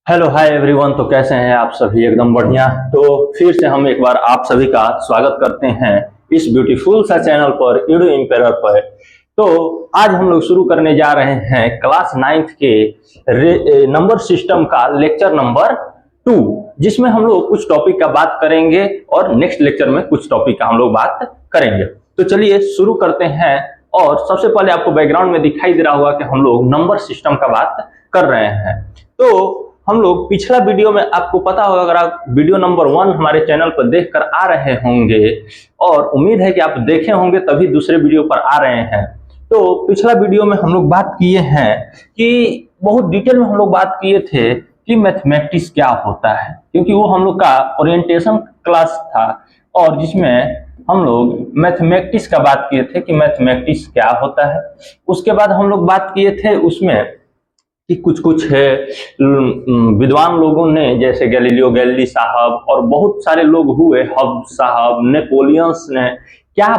Hello hi everyone. तो कैसे हैं आप सभी? एकदम बढ़िया। तो फिर से हम एक बार आप सभी का स्वागत करते हैं इस ब्यूटीफुल सा चैनल पर, ईडू एम्पायर पर। तो आज हम लोग शुरू करने जा रहे हैं क्लास 9th के नंबर सिस्टम का लेक्चर नंबर 2, जिसमें हम लोग कुछ टॉपिक का बात करेंगे और नेक्स्ट लेक्चर में कुछ टॉपिक का हम लोग बात करेंगे। तो चलिए शुरू करते हैं। और सबसे पहले आपको बैकग्राउंड में दिखाई दे रहा होगा कि हम लोग नंबर सिस्टम का बात कर रहे हैं। तो हम लोग पिछला वीडियो में, आपको पता होगा, अगर आप वीडियो नंबर 1 हमारे चैनल पर देखकर आ रहे होंगे, और उम्मीद है कि आप देखे होंगे तभी दूसरे वीडियो पर आ रहे हैं। तो पिछला वीडियो में हम लोग बात किए हैं कि बहुत डिटेल में हम लोग बात किए थे कि मैथमेटिक्स क्या होता है, क्योंकि वो हम लोग का ओरिएंटेशन क्लास था और जिसमें हम लोग मैथमेटिक्स का बात किए थे कि मैथमेटिक्स क्या होता है। उसके बाद हम लोग बात किए थे उसमें कि कुछ कुछ है विद्वान लोगों ने, जैसे गैलीलियो गैलीली साहब और बहुत सारे लोग हुए, हब साहब, नेपोलियंस ने क्या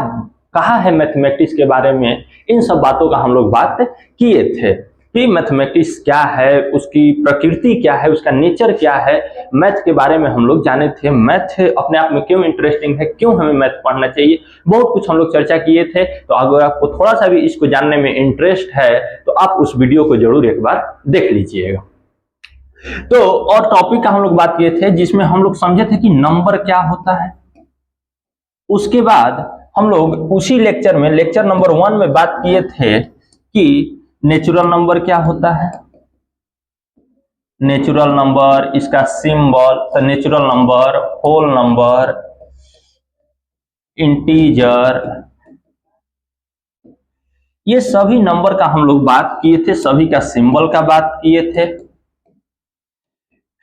कहा है मैथमेटिक्स के बारे में, इन सब बातों का हम लोग बात किए थे कि मैथमेटिक्स क्या है, उसकी प्रकृति क्या है, उसका नेचर क्या है। मैथ के बारे में हम लोग जाने थे, मैथ अपने आप में क्यों इंटरेस्टिंग है, क्यों हमें मैथ पढ़ना चाहिए, बहुत कुछ हम लोग चर्चा किए थे। तो अगर आपको थोड़ा सा भी इसको जानने में इंटरेस्ट है तो आप उस वीडियो को जरूर एक बार देख लीजिएगा। तो और टॉपिक का हम लोग बात किए थे जिसमें हम लोग समझे थे कि नंबर क्या होता है। उसके बाद हम लोग उसी लेक्चर में, लेक्चर नंबर 1 में बात किए थे कि नेचुरल नंबर क्या होता है। नेचुरल नंबर, इसका सिंबल, तो natural number, whole number, integer, ये सभी नंबर का हम लोग बात किए थे, सभी का सिंबल का बात किए थे।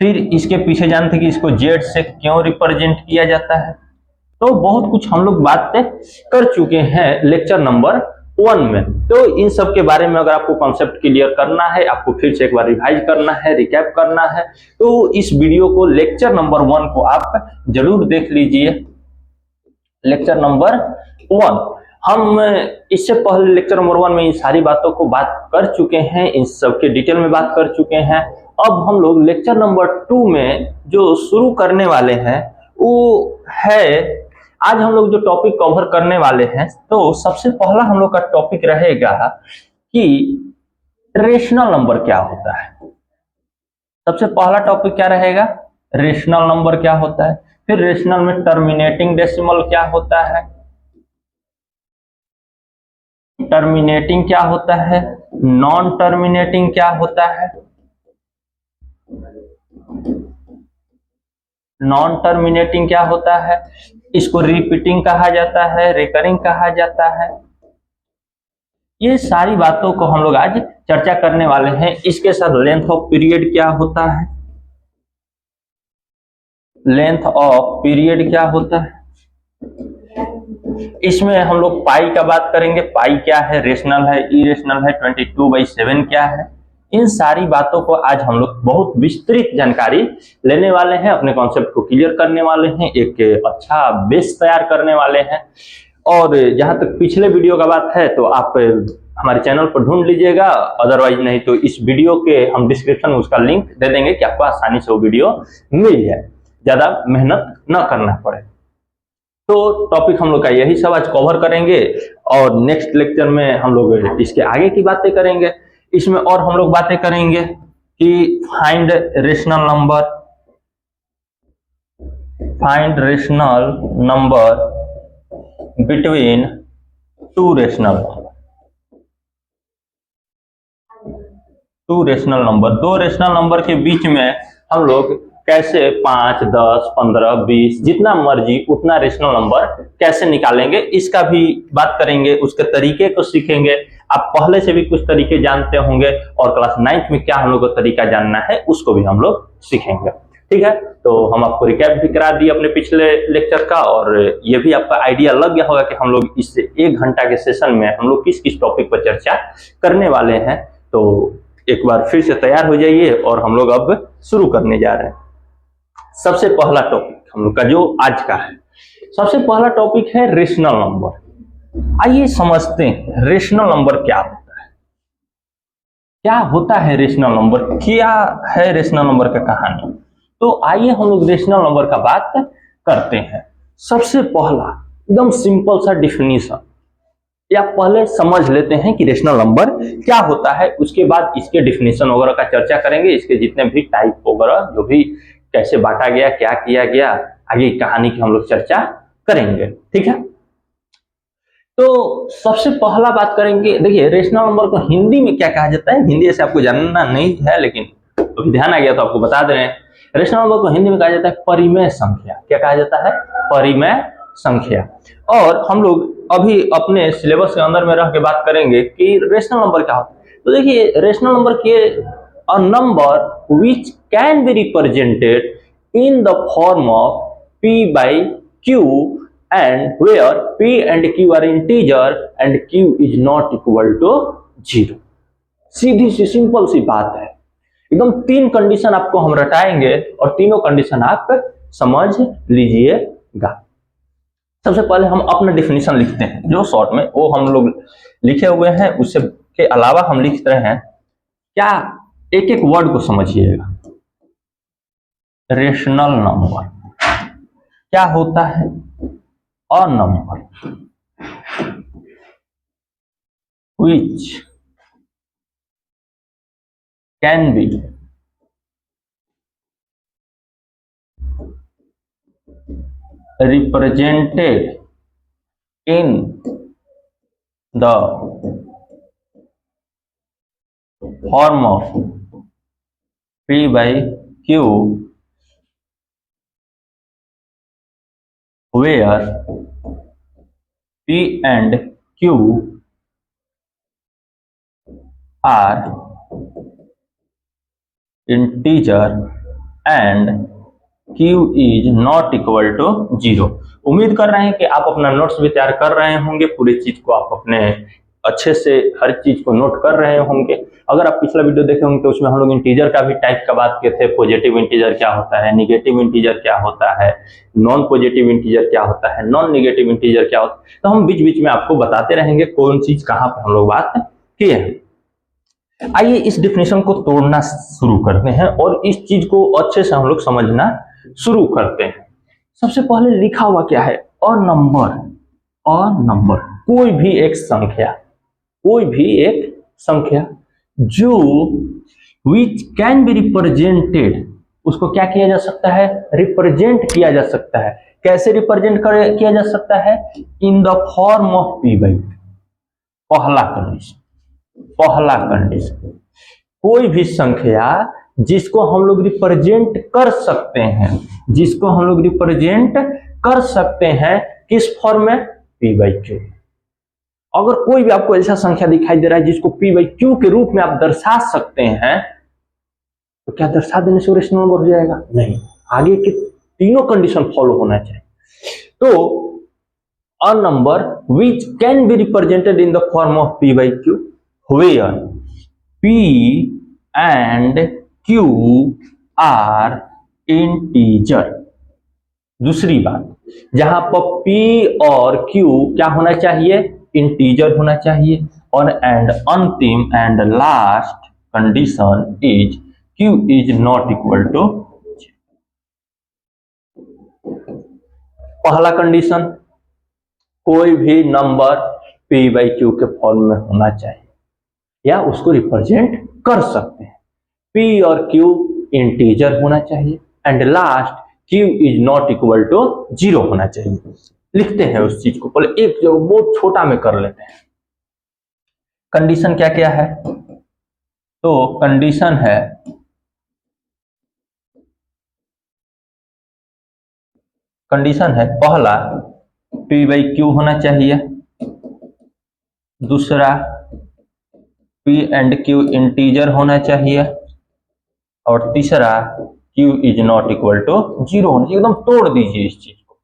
फिर इसके पीछे जानते कि इसको जेड से क्यों रिप्रेजेंट किया जाता है। तो बहुत कुछ हम लोग बात कर चुके हैं लेक्चर नंबर 1 में। तो इन सब के बारे में अगर आपको कॉन्सेप्ट क्लियर करना है, आपको फिर से एक बार रिवाइज करना है, रिकैप करना है, तो इस वीडियो को, लेक्चर नंबर 1 को आप जरूर देख लीजिए। लेक्चर नंबर 1 हम इससे पहले लेक्चर नंबर 1 में इन सारी बातों को बात कर चुके हैं, इन सब के डिटेल में बात कर चुके हैं। अब हम लोग लेक्चर नंबर 2 में जो शुरू करने वाले हैं वो है, आज हम लोग जो टॉपिक कवर करने वाले हैं, तो सबसे पहला हम लोग का टॉपिक रहेगा कि रेशनल नंबर क्या होता है। सबसे पहला टॉपिक क्या रहेगा? रेशनल नंबर क्या होता है। फिर रेशनल में टर्मिनेटिंग डेसिमल क्या होता है, टर्मिनेटिंग क्या होता है, नॉन टर्मिनेटिंग क्या होता है, नॉन टर्मिनेटिंग क्या होता है, इसको रिपीटिंग कहा जाता है, रिकरिंग कहा जाता है। ये सारी बातों को हम लोग आज चर्चा करने वाले हैं। इसके साथ लेंथ ऑफ पीरियड क्या होता है, लेंथ ऑफ पीरियड क्या होता है, इसमें हम लोग पाई का बात करेंगे, पाई क्या है, रेशनल है, इरेशनल है, 22/7 क्या है। इन सारी बातों को आज हम लोग बहुत विस्तृत जानकारी लेने वाले हैं, अपने कॉन्सेप्ट को क्लियर करने वाले हैं, एक अच्छा बेस तैयार करने वाले हैं। और जहां तक पिछले वीडियो का बात है तो आप हमारे चैनल पर ढूंढ लीजिएगा, अदरवाइज नहीं तो इस वीडियो के हम डिस्क्रिप्शन में उसका लिंक दे देंगे कि आपको आसानी से वो वीडियो मिल जाए, ज्यादा मेहनत न करना पड़े। तो टॉपिक हम लोग का यही सब आज कवर करेंगे और नेक्स्ट लेक्चर में हम लोग इसके आगे की बातें करेंगे। इसमें और हम लोग बातें करेंगे कि find rational number, find rational number between two rational number, two rational number, दो रेशनल नंबर के बीच में हम लोग कैसे 5, 10, 15, 20 जितना मर्जी उतना रेशनल नंबर कैसे निकालेंगे, इसका भी बात करेंगे, उसके तरीके को सीखेंगे। आप पहले से भी कुछ तरीके जानते होंगे और क्लास 9th में क्या हम लोग को तरीका जानना है उसको भी हम लोग सीखेंगे। ठीक है, तो हम आपको रिकैप भी करा दिए अपने पिछले लेक्चर का, और ये भी आपका आइडिया लग गया होगा कि हम लोग इस 1 घंटा के सेशन में हम लोग किस किस टॉपिक पर चर्चा करने वाले हैं। तो एक बार फिर से तैयार हो जाइए और हम लोग अब शुरू करने जा रहे हैं। सबसे पहला टॉपिक हम लोग का जो आज का है, सबसे पहला टॉपिक है रेशनल नंबर। आइए समझते हैं रेशनल नंबर क्या होता है। क्या होता है रेशनल नंबर, क्या है रेशनल नंबर का कहानी। तो आइए हम लोग रेशनल नंबर का बात करते हैं। सबसे पहला एकदम सिंपल सा डिफिनीशन, या पहले समझ लेते हैं कि रेशनल नंबर क्या होता है, उसके बाद इसके डिफिनीशन वगैरह का चर्चा करेंगे, इसके जितने भी टाइप वगैरह जो भी कैसे बांटा गया, क्या किया गया, आगे कहानी की हम लोग चर्चा करेंगे। ठीक है, तो सबसे पहला बात करेंगे। देखिए रेशनल नंबर को हिंदी में क्या कहा जाता है, हिंदी से आपको जानना नहीं है लेकिन अभी ध्यान आ गया तो आपको बता दे रहे हैं। रेशनल नंबर को हिंदी में कहा जाता है परिमेय संख्या। क्या कहा जाता है, परिमेय संख्या। और हम लोग अभी अपने सिलेबस के अंदर में रह के बात करेंगे कि रेशनल नंबर क्या होता है। तो देखिए रेशनल नंबर के a number which can be represented in the form of p by q and where p and q are integer and q is not equal to 0। सीधी सी सिंपल सी बात है, एकदम तीन कंडीशन आपको हम रटाएंगे और तीनों कंडीशन आप समझ लीजिएगा। सबसे पहले हम अपना डिफिनीशन लिखते हैं, जो शॉर्ट में वो हम लोग लिखे हुए हैं, उससे के अलावा हम लिख रहे हैं। क्या, एक एक वर्ड को समझिएगा। रेशनल नंबर क्या होता है, a number which can be represented in the form of p by q where p and q are integer and q is not equal to 0। उम्मीद कर रहे हैं कि आप अपना नोट्स भी तैयार कर रहे होंगे, पूरी चीज को आप अपने अच्छे से हर चीज को नोट कर रहे होंगे। अगर आप पिछला वीडियो देखे होंगे तो उसमें हम लोग इंटीजर का भी टाइप का बात किए थे। पॉजिटिव इंटीजर क्या होता है, निगेटिव इंटीजर क्या होता है, नॉन पॉजिटिव इंटीजर क्या होता है, नॉन निगेटिव इंटीजर क्या होता है। तो हम बीच बीच में आपको बताते रहेंगे कौन चीज कहाँ पे हम लोग बात किए हैं। आइए इस डिफिनेशन को तोड़ना शुरू करते हैं और इस चीज को अच्छे से हम लोग समझना शुरू करते हैं। सबसे पहले लिखा हुआ क्या है, अ नंबर। अ नंबर कोई भी एक संख्या, कोई भी एक संख्या जो विच कैन बी रिप्रेजेंटेड, उसको क्या किया जा सकता है, रिप्रेजेंट किया जा सकता है। कैसे रिप्रेजेंट किया जा सकता है, इन the form of p by. पहला कंडीशन, पहला कंडीशन, कोई भी संख्या जिसको हम लोग रिप्रेजेंट कर सकते हैं, जिसको हम लोग रिप्रेजेंट कर सकते हैं किस फॉर्म में, p बाई क्यू। अगर कोई भी आपको ऐसा संख्या दिखाई दे रहा है जिसको p बाई क्यू के रूप में आप दर्शा सकते हैं, तो क्या दर्शा देने से रेशनल नंबर हो जाएगा, नहीं, आगे के तीनों कंडीशन फॉलो होना चाहिए। तो a number which can be represented in the form of p by q where p and q are integer। दूसरी बात, जहां पर p और q क्या होना चाहिए, इंटीजर होना चाहिए। और एंड अंतिम and last condition is q is not equal to. पहला कंडीशन, कोई भी नंबर p बाई क्यू के फॉर्म में होना चाहिए या उसको रिप्रेजेंट कर सकते हैं। p और q इंटीजर होना चाहिए and last q is not equal to 0 होना चाहिए। लिखते हैं उस चीज को, पहले एक जो बहुत छोटा में कर लेते हैं। कंडीशन क्या क्या है, तो कंडीशन है, कंडीशन है पहला p बाई क्यू होना चाहिए, दूसरा p एंड q इंटीजर होना चाहिए, और तीसरा q is not equal to 0 होना चाहिए। एकदम तोड़ दीजिए इस चीज को,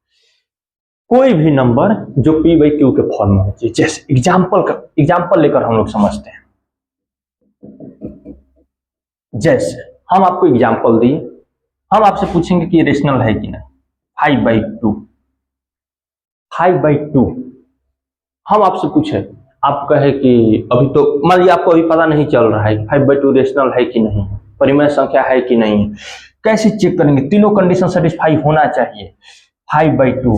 कोई भी नंबर जो p बाई क्यू के फॉर्म में होना चाहिए। जैसे एग्जाम्पल लेकर हम लोग समझते हैं। जैसे हम आपको एग्जाम्पल दिए, हम आपसे पूछेंगे कि रेशनल है कि नहीं। 5/2, 5/2 हम आपसे पूछे आप कहे कि अभी तो मान लीजिए आपको अभी पता नहीं चल रहा है 5/2 रेशनल है कि नहीं, परिमेय संख्या है कि नहीं, कैसे चेक करेंगे? तीनों कंडीशन सेटिस्फाई होना चाहिए। 5/2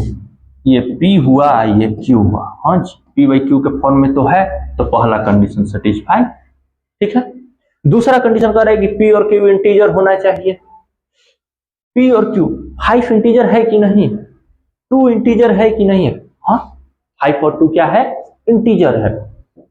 ये P हुआ, ये Q हुआ, हाँ जी, P/Q के फॉर्म में तो है, तो पहला कंडीशन सेटिस्फाई, ठीक है। दूसरा कंडीशन कह रहा है कि P और Q इंटीजर होना चाहिए। P और Q 5 इंटीजर है कि नहीं, 2 इंटीजर है कि नहीं है, हाँ 5 और 2 क्या है, इंटीजर है।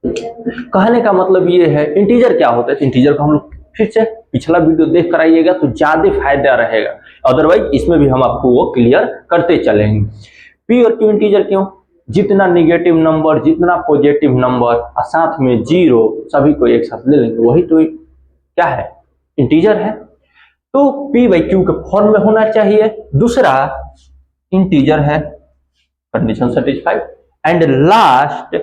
कहने का मतलब ये है, इंटीजर क्या होता है, इंटीजर को हम लोग फिर से पिछला वीडियो देख कर आइएगा तो ज्यादा फायदा रहेगा, अदरवाइज इसमें भी हम आपको वो क्लियर करते चलेंगे। P और Q इंटीजर क्यों, जितना निगेटिव नंबर, जितना पॉजिटिव नंबर और साथ में जीरो, सभी को एक साथ ले लेंगे, वही तो क्या है, इंटीजर है। तो P/Q के फॉर्म में होना चाहिए। दूसरा इंटीजर है, condition satisfied. And last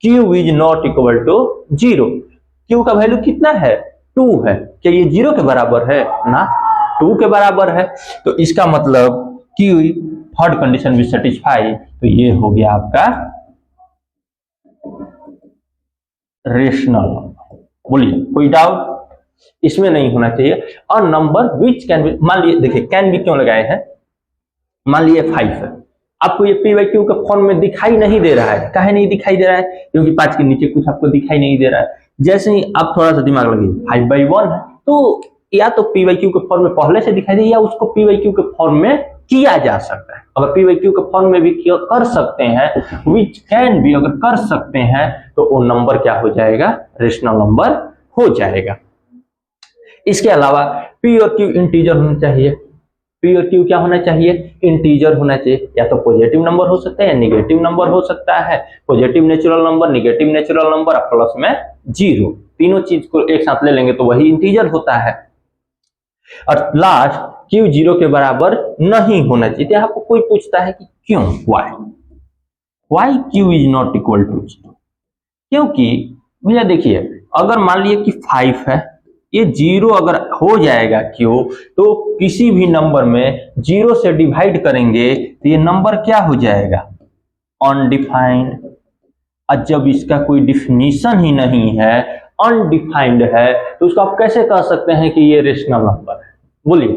Q is not equal to 0। Q का वैल्यू कितना है, 2 है। क्या ये 0 के बराबर है ना, 2 के बराबर है, तो इसका मतलब Q थर्ड कंडीशन भी सेटिस्फाई, तो ये हो गया आपका रेशनल नंबर। बोलिए कोई डाउट इसमें नहीं होना चाहिए। और नंबर विच कैन बी, मान लिए देखिए कैन बी क्यों लगाए हैं, मान लिए 5 है, आपको ये P/Q के फॉर्म में दिखाई नहीं दे रहा है, काहे नहीं दिखाई दे रहा है, क्योंकि 5 के नीचे कुछ आपको दिखाई नहीं दे रहा है। जैसे ही आप थोड़ा सा दिमाग लगाइए, 5/1 है, तो या तो P/Q के फॉर्म में पहले से दिखाई दे, या उसको P/Q के फॉर्म में किया जा सकता है। अगर P/Q के फॉर्म में भी कर सकते हैं, विच कैन बी अगर कर सकते हैं, तो वो नंबर क्या हो जाएगा, रेशनल नंबर हो जाएगा। इसके अलावा P और Q इंटीजर होना चाहिए। P और Q क्या होना चाहिए, इंटीजर होना चाहिए। या तो पॉजिटिव नंबर हो सकता है या निगेटिव नंबर हो सकता है, positive natural number, negative natural number, plus में 0, तीनों चीज को एक साथ ले लेंगे तो वही इंटीजर होता है। और लास्ट Q 0 के बराबर नहीं होना चाहिए। तो आपको कोई पूछता है कि क्यों, why Q is not equal to 0, क्योंकि भैया देखिए, अगर मान लीजिए कि 5 है, ये 0 अगर हो जाएगा Q, तो किसी भी नंबर में 0 से डिवाइड करेंगे तो ये नंबर क्या हो जाएगा, अनडिफाइंड। और जब इसका कोई डिफिनीशन ही नहीं है, अनडिफाइंड है, तो उसको आप कैसे कह सकते हैं कि ये रेशनल नंबर है? बोलिए,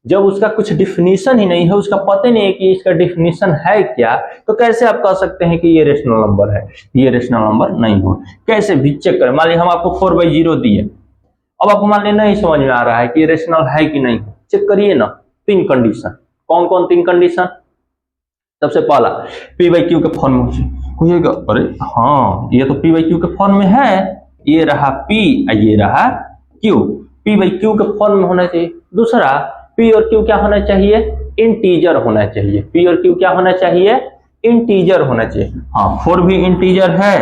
जब उसका कुछ डिफिनीशन ही नहीं है, उसका पता नहीं है कि इसका डिफिनीशन है क्या, तो कैसे आप कह सकते हैं कि ये रेशनल नंबर है? ये रेशनल नंबर नहीं हो। कैसे भी चेक करें, मान लीजिए हम आपको 4/0 दिए, अब आपको मान लीजिए नहीं समझ में आ रहा है कि ये रेशनल है कि नहीं, चेक करिए ना। 3 कंडीशन, कौन कौन 3 कंडीशन? सबसे पहला P/Q के फॉर्म में कहिएगा, अरे हाँ ये तो P/Q के फॉर्म में है, ये रहा P और ये रहा Q, P/Q के फॉर्म में होना चाहिए। दूसरा P और Q क्या होना चाहिए, इंटीजर होना चाहिए। P और Q क्या होना चाहिए, इंटीजर होना चाहिए। हाँ 4 भी इंटीजर है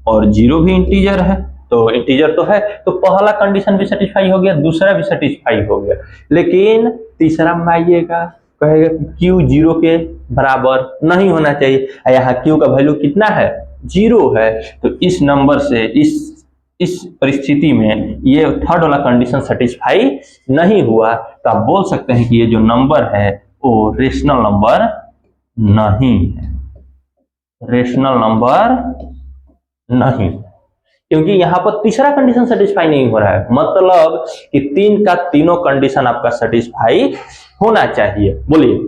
और 0 भी इंटीजर है, तो इंटीजर तो है, तो पहला कंडीशन भी सेटिस्फाई हो गया, दूसरा भी सेटिस्फाई हो गया। लेकिन तीसरा में आइएगा, कहेगा कि Q 0 के बराबर नहीं होना चाहिए, यहाँ Q का वैल्यू कितना है, 0 है, तो इस नंबर से इस परिस्थिति में ये थर्ड वाला कंडीशन सेटिस्फाई नहीं हुआ, तो आप बोल सकते हैं कि ये जो नंबर है वो रेशनल नंबर नहीं है, रेशनल नंबर नहीं, क्योंकि यहाँ पर तीसरा कंडीशन सेटिस्फाई नहीं हो रहा है। मतलब कि 3 का तीनों कंडीशन आपका सेटिस्फाई होना चाहिए। बोलिए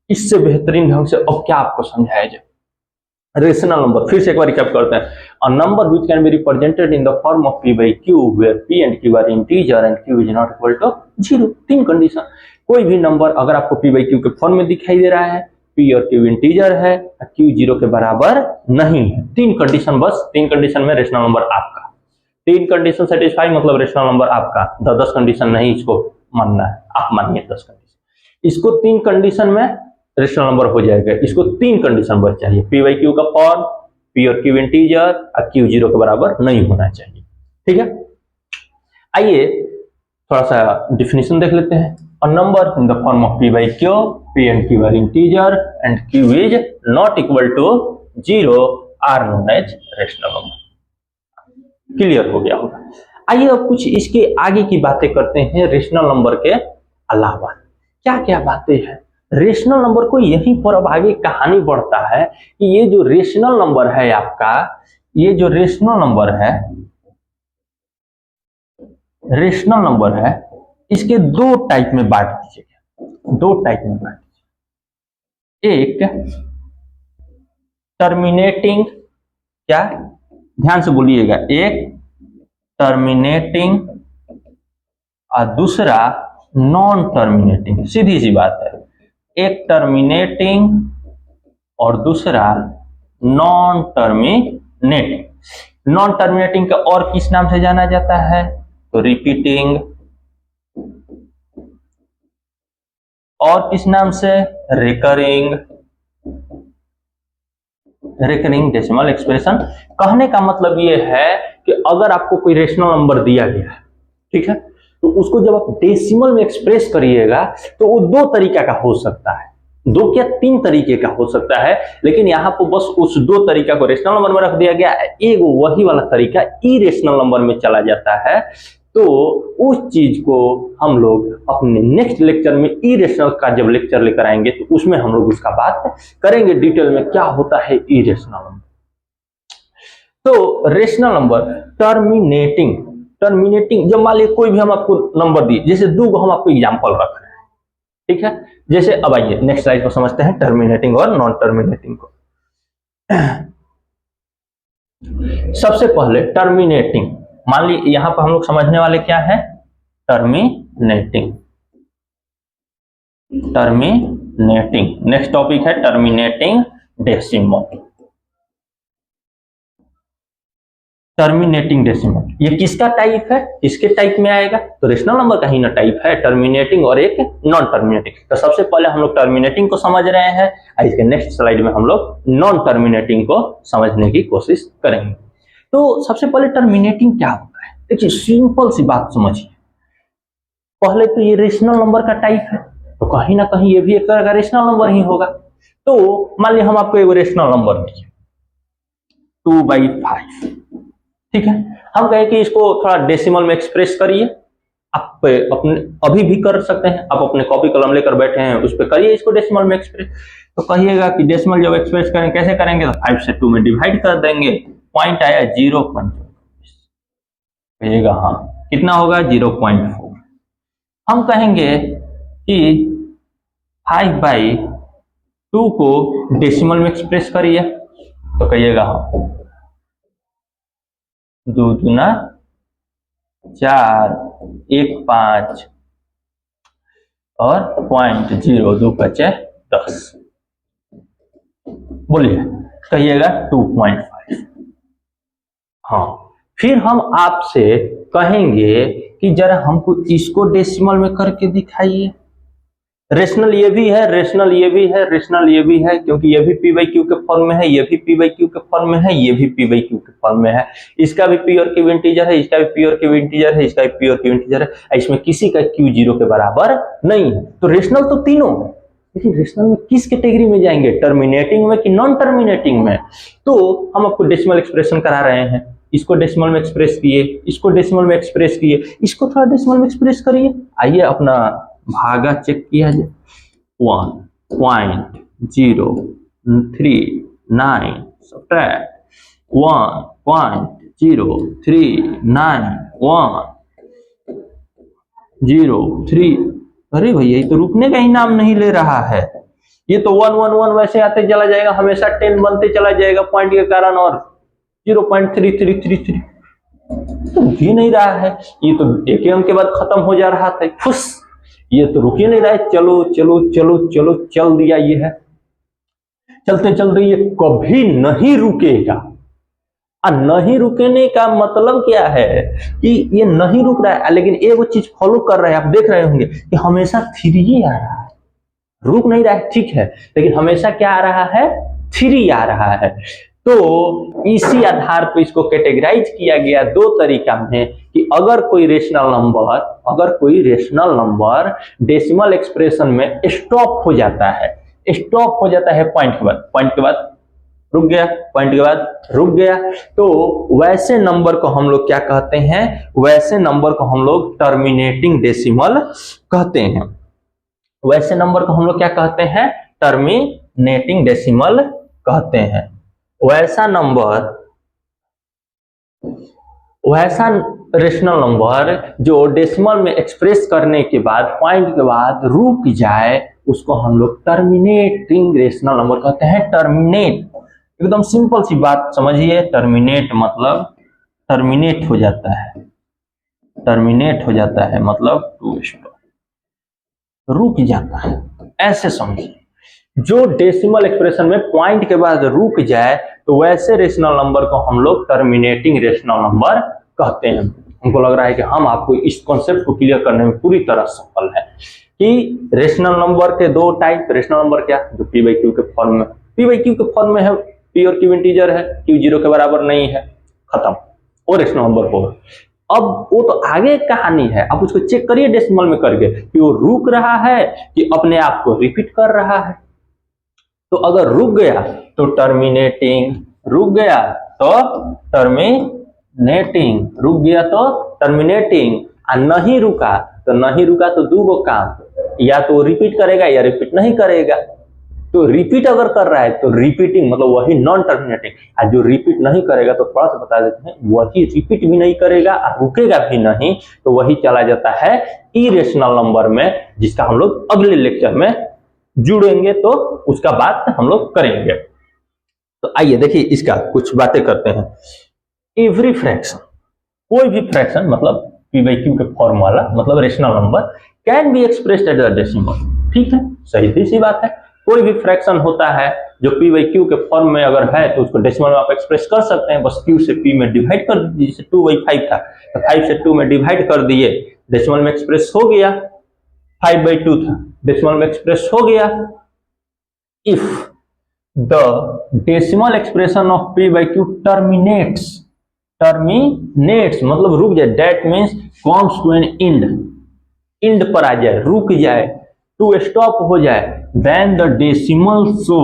इससे बेहतरीन ढंग से अब क्या आपको समझाया जाए। रेशनल नंबर फिर से एक बार रिकैप करते हैं। A number which can be represented in the form of P/Q where P and Q are integer and Q is not equal to 0। 3 condition, कोई भी नंबर अगर आपको P/Q के फॉर्म में दिखाई दे रहा है, P और Q इंटीजर है, Q 0 के बराबर नहीं है। 3 कंडीशन, बस 3 कंडीशन में रेशनल नंबर आपका, 3 कंडीशन सेटिस्फाई मतलब रेशनल नंबर आपका। 10 कंडीशन नहीं इसको मानना है, आप मानिए 10 कंडीशन, इसको 3 कंडीशन में रेशनल नंबर हो जाएगा। इसको 3 कंडीशन बस चाहिए, P/Q का फॉर्म, P और Q इंटीजर और Q 0 के बराबर नहीं होना चाहिए। ठीक है, आइए थोड़ा सा डिफिनीशन देख लेते हैं। A number in the form of P/Q, P and Q are integer and Q is not equal to 0 are known as rational number। Clear हो गया होगा। आइए अब कुछ इसके आगे की बातें करते हैं। रेशनल नंबर के अलावा क्या क्या बातें हैं रेशनल नंबर को, यहीं पर अब आगे कहानी बढ़ता है कि ये जो रेशनल नंबर है आपका, ये जो रेशनल नंबर है, रेशनल नंबर है, इसके दो टाइप में बांट दीजिएगा, दो टाइप में बांट दीजिए। एक टर्मिनेटिंग, क्या ध्यान से बोलिएगा, एक टर्मिनेटिंग और दूसरा नॉन टर्मिनेटिंग। सीधी सी बात है, एक टर्मिनेटिंग और दूसरा नॉन टर्मिनेटिंग। नॉन टर्मिनेटिंग का और किस नाम से जाना जाता है? तो रिपीटिंग। और किस नाम से? रिकरिंग। Recurring decimal expression. कहने का मतलब ये है कि अगर आपको कोई रेशनल नंबर दिया गया है, ठीक है, तो उसको जब आप डेसिमल में एक्सप्रेस करिएगा तो वो दो तरीका का हो सकता है, दो क्या तीन तरीके का हो सकता है, लेकिन यहाँ पर बस उस दो तरीका को रेशनल नंबर में रख दिया गया। एक वही वाला तरीका इरेशनल नंबर में चला जाता है। तो उस चीज को हम लोग अपने नेक्स्ट लेक्चर में इरेशनल का जब लेक्चर लेकर आएंगे तो उसमें हम लोग उसका बात करेंगे डिटेल में, क्या होता है इरेशनल नंबर। तो रेशनल नंबर टर्मिनेटिंग, टर्मिनेटिंग जब मान लीजिए कोई भी हम आपको नंबर दिए, जैसे दो हम आपको एग्जांपल रख रहे हैं, ठीक है, जैसे अब आइए नेक्स्ट स्लाइड को समझते हैं टर्मिनेटिंग और नॉन टर्मिनेटिंग को। सबसे पहले टर्मिनेटिंग, मान लीजिए यहां पर हम लोग समझने वाले क्या है? टर्मिनेटिंग। टर्मिनेटिंग नेक्स्ट टॉपिक है टर्मिनेटिंग डेसिमल। टर्मिनेटिंग डेसिमल ये किसका टाइप है? किसके टाइप में आएगा? तो रेशनल नंबर का ही ना टाइप है, टर्मिनेटिंग और एक नॉन टर्मिनेटिंग। तो सबसे पहले हम लोग टर्मिनेटिंग को समझ रहे हैं, इसके नेक्स्ट स्लाइड में हम लोग नॉन टर्मिनेटिंग को समझने की कोशिश करेंगे। तो सबसे पहले टर्मिनेटिंग क्या होता है? देखिए सिंपल सी बात समझिए, पहले तो ये रेशनल नंबर का टाइप है, तो कहीं ना कहीं ये भी एक तरह का रेशनल नंबर ही होगा। तो मान लिया हम आपको एक रेशनल नंबर दिए 2/5, ठीक है, हम कहें कि इसको थोड़ा डेसिमल में एक्सप्रेस करिए। आप अपने अभी भी कर सकते हैं, आप अपने कॉपी कलम लेकर बैठे हैं उस पर करिए इसको डेसिमल में एक्सप्रेस। तो कहिएगा कि डेसिमल जब एक्सप्रेस करें कैसे करेंगे? तो 5 से 2 में डिवाइड कर देंगे, पॉइंट आया 0.4, कहिएगा हाँ कितना होगा? 0.4। हम कहेंगे कि 5/2 को डेसिमल में एक्सप्रेस करिए, तो कहिएगा हाँ 2 दूना 4, 1 5 और 0.0 2 5 10, बोलिए कहिएगा 2.5। हाँ, फिर हम आपसे कहेंगे कि जरा हमको इसको डेसिमल में करके दिखाइए। रेशनल ये भी है, रेशनल ये भी है, रेशनल ये भी है, क्योंकि ये भी p/q के फॉर्म में है, ये भी p/q के फॉर्म में है, ये भी p/q के फॉर्म में है। इसका भी p और q इंटीजर है, इसका भी p और q इंटीजर है, इसका भी p और q इंटीजर है, इसमें किसी का q 0 के बराबर नहीं है। तो रेशनल तो तीनों है, लेकिन रेशनल में किस कैटेगरी में जाएंगे? टर्मिनेटिंग में कि नॉन टर्मिनेटिंग में? तो हम आपको डेसिमल एक्सप्रेशन करा रहे हैं, इसको डेसिमल में एक्सप्रेस किए, इसको डेसिमल में एक्सप्रेस किए, इसको थोड़ा डेसिमल में एक्सप्रेस करिए। आइए अपना भागा चेक किया जाए, 1.039 सब्ट्रैक्ट 1.039 अरे भैया ये तो रुकने का ही नाम नहीं ले रहा है, ये तो 111 वैसे आते चला जाएगा, हमेशा 10 बनते चला जाएगा पॉइंट के कारण, और 0.3333 तो रुक ही नहीं रहा है। ये तो एक अंक के बाद खत्म हो जा रहा था, खुश, ये तो रुक ही नहीं रहा है। चलो चलो चलो चलो चल दिया, ये है चलते चलते ये कभी नहीं रुकेगा। नहीं रुकने का मतलब क्या है कि ये नहीं रुक रहा है, लेकिन एक वो चीज फॉलो कर रहा है, आप देख रहे होंगे कि हमेशा 3 आ रहा है, रुक नहीं रहा है, ठीक है, लेकिन हमेशा क्या आ रहा है? 3 आ रहा है। तो इसी आधार पर इसको कैटेगराइज किया गया दो तरीका में कि अगर कोई रेशनल नंबर डेसिमल एक्सप्रेशन में स्टॉप हो जाता है, पॉइंट के बाद रुक गया, पॉइंट के बाद रुक गया, तो वैसे नंबर को हम लोग क्या कहते हैं? वैसे नंबर को हम लोग टर्मिनेटिंग डेसिमल कहते हैं। वैसे नंबर को हम लोग क्या कहते हैं? टर्मिनेटिंग डेसिमल कहते हैं। वैसा नंबर वैसा रेशनल नंबर जो डेसिमल में एक्सप्रेस करने के बाद पॉइंट के बाद रुक जाए उसको हम लोग टर्मिनेटिंग रेशनल नंबर कहते हैं। टर्मिनेट, एकदम सिंपल सी बात समझिए, टर्मिनेट मतलब टर्मिनेट हो जाता है, टर्मिनेट हो जाता है मतलब टू स्टॉप, रुक जाता है, ऐसे समझिए। जो डेसिमल एक्सप्रेशन में पॉइंट के बाद रुक जाए तो वैसे रेशनल नंबर को हम लोग टर्मिनेटिंग रेशनल नंबर कहते हैं। हमको लग रहा है कि हम आपको इस कॉन्सेप्ट को क्लियर करने में पूरी तरह सफल है कि रेशनल नंबर के दो टाइप। रेशनल नंबर क्या, जो पी बाई क्यू के फॉर्म में, पी बाई क्यू के फॉर्म में है, पी और क्यू इंटीजर है, क्यू जीरो के बराबर नहीं है, खत्म, वो रेशनल नंबर होगा। अब वो तो आगे कहानी है, आप उसको चेक करिए डेसिमल में करके कि वो रुक रहा है कि अपने आप को रिपीट कर रहा है। तो अगर रुक गया तो टर्मिनेटिंग, रुक गया तो टर्मिनेटिंग, रुक गया तो टर्मिनेटिंग, और नहीं रुका तो दो काम, या तो रिपीट करेगा या रिपीट नहीं करेगा। तो रिपीट अगर कर रहा है तो रिपीटिंग मतलब वही नॉन टर्मिनेटिंग, और जो रिपीट नहीं करेगा तो थोड़ा सा बता देते हैं, वही रिपीट भी नहीं करेगा और रुकेगा भी नहीं, तो वही चला जाता है इरेशनल नंबर में, जिसका हम लोग अगले लेक्चर में जुड़ेंगे तो उसका बात हम लोग करेंगे। तो आइए देखिए इसका कुछ बातें करते हैं। एवरी फ्रैक्शन, कोई भी फ्रैक्शन मतलब पी बाई क्यू के फॉर्म वाला मतलब rational number can be expressed as a decimal. ठीक है, सही सी बात है। कोई भी फ्रैक्शन होता है जो पी बाई क्यू के फॉर्म में अगर है तो उसको डेसिमल में आप एक्सप्रेस कर सकते हैं, बस क्यू से पी में डिवाइड कर दीजिए। जैसे 2/5 था तो 5 से 2 में डिवाइड कर दिए, डेसिमल में एक्सप्रेस हो गया। 5/2 था, डेसिमल में एक्सप्रेस हो गया। If the decimal expression of p by q terminates, terminates मतलब रुक जाए, that means comes to an end, end पर आ जाए, रुक जाए, टू स्टॉप हो जाए, then the decimal so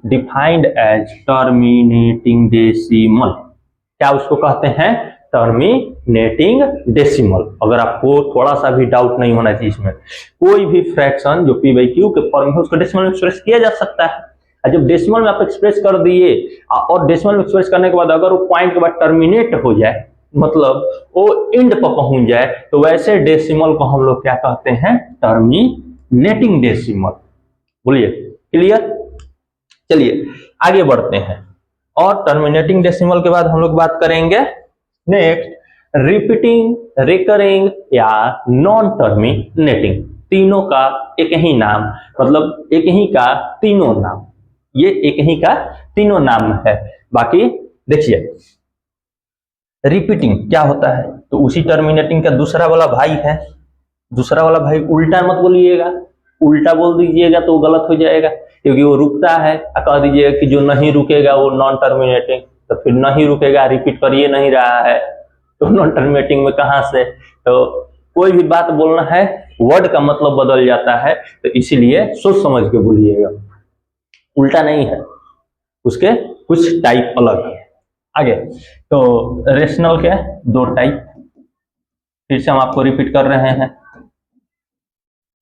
defined as terminating decimal. क्या उसको कहते हैं? Terminating decimal. अगर आपको थोड़ा सा भी डाउट नहीं होना चाहिए इसमें, कोई भी फ्रैक्शन जो पी बाई क्यू के फॉर्म में उसको डेसिमल में एक्सप्रेस किया जा सकता है। जब डेसिमल में आप एक्सप्रेस कर दिए और डेसिमल में एक्सप्रेस करने के बाद अगर वो पॉइंट के बाद टर्मिनेट हो जाए मतलब वो एंड पर पहुंच जाए तो वैसे डेसिमल को हम लोग क्या कहते हैं? Terminating decimal. बोलिए, क्लियर? चलिए आगे बढ़ते हैं और टर्मिनेटिंग डेसिमल के बाद हम लोग बात करेंगे नेक्स्ट रिपीटिंग, रिकरिंग या नॉन टर्मिनेटिंग। तीनों का एक ही नाम, मतलब एक ही का तीनों नाम, ये एक ही का तीनों नाम है। बाकी देखिए रिपीटिंग क्या होता है, तो उसी टर्मिनेटिंग का दूसरा वाला भाई है। दूसरा वाला भाई उल्टा मत बोलिएगा, उल्टा बोल दीजिएगा तो गलत हो जाएगा, क्योंकि वो रुकता है। कह दीजिएगा कि जो नहीं रुकेगा वो नॉन टर्मिनेटिंग, तो फिर नहीं रुकेगा, रिपीट कर ये नहीं रहा है तो नॉन टर्मिनेटिंग में कहां से? तो कोई भी बात बोलना है वर्ड का मतलब बदल जाता है, तो इसीलिए सोच समझ के बोलिएगा, उल्टा नहीं है, उसके कुछ टाइप अलग है। आगे तो रेशनल के दो टाइप फिर से हम आपको रिपीट कर रहे हैं,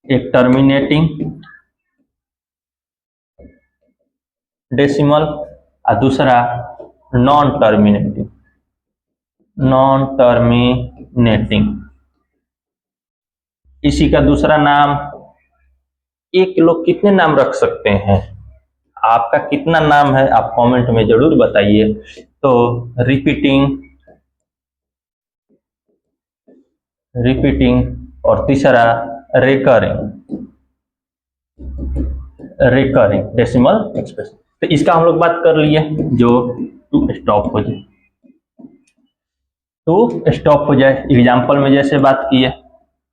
एक टर्मिनेटिंग डेसिमल और दूसरा नॉन टर्मिनेटिंग, नॉन टर्मिनेटिंग। इसी का दूसरा नाम, एक लोग कितने नाम रख सकते हैं? आपका कितना नाम है आप कमेंट में जरूर बताइए। तो रिपीटिंग, रिपीटिंग और तीसरा रिकरिंग, रिकरिंग डेसिमल एक्सप्रेशन। तो इसका हम लोग बात कर लिए जो टू स्टॉप हो जाए, टू स्टॉप हो जाए। एग्जाम्पल में जैसे बात किए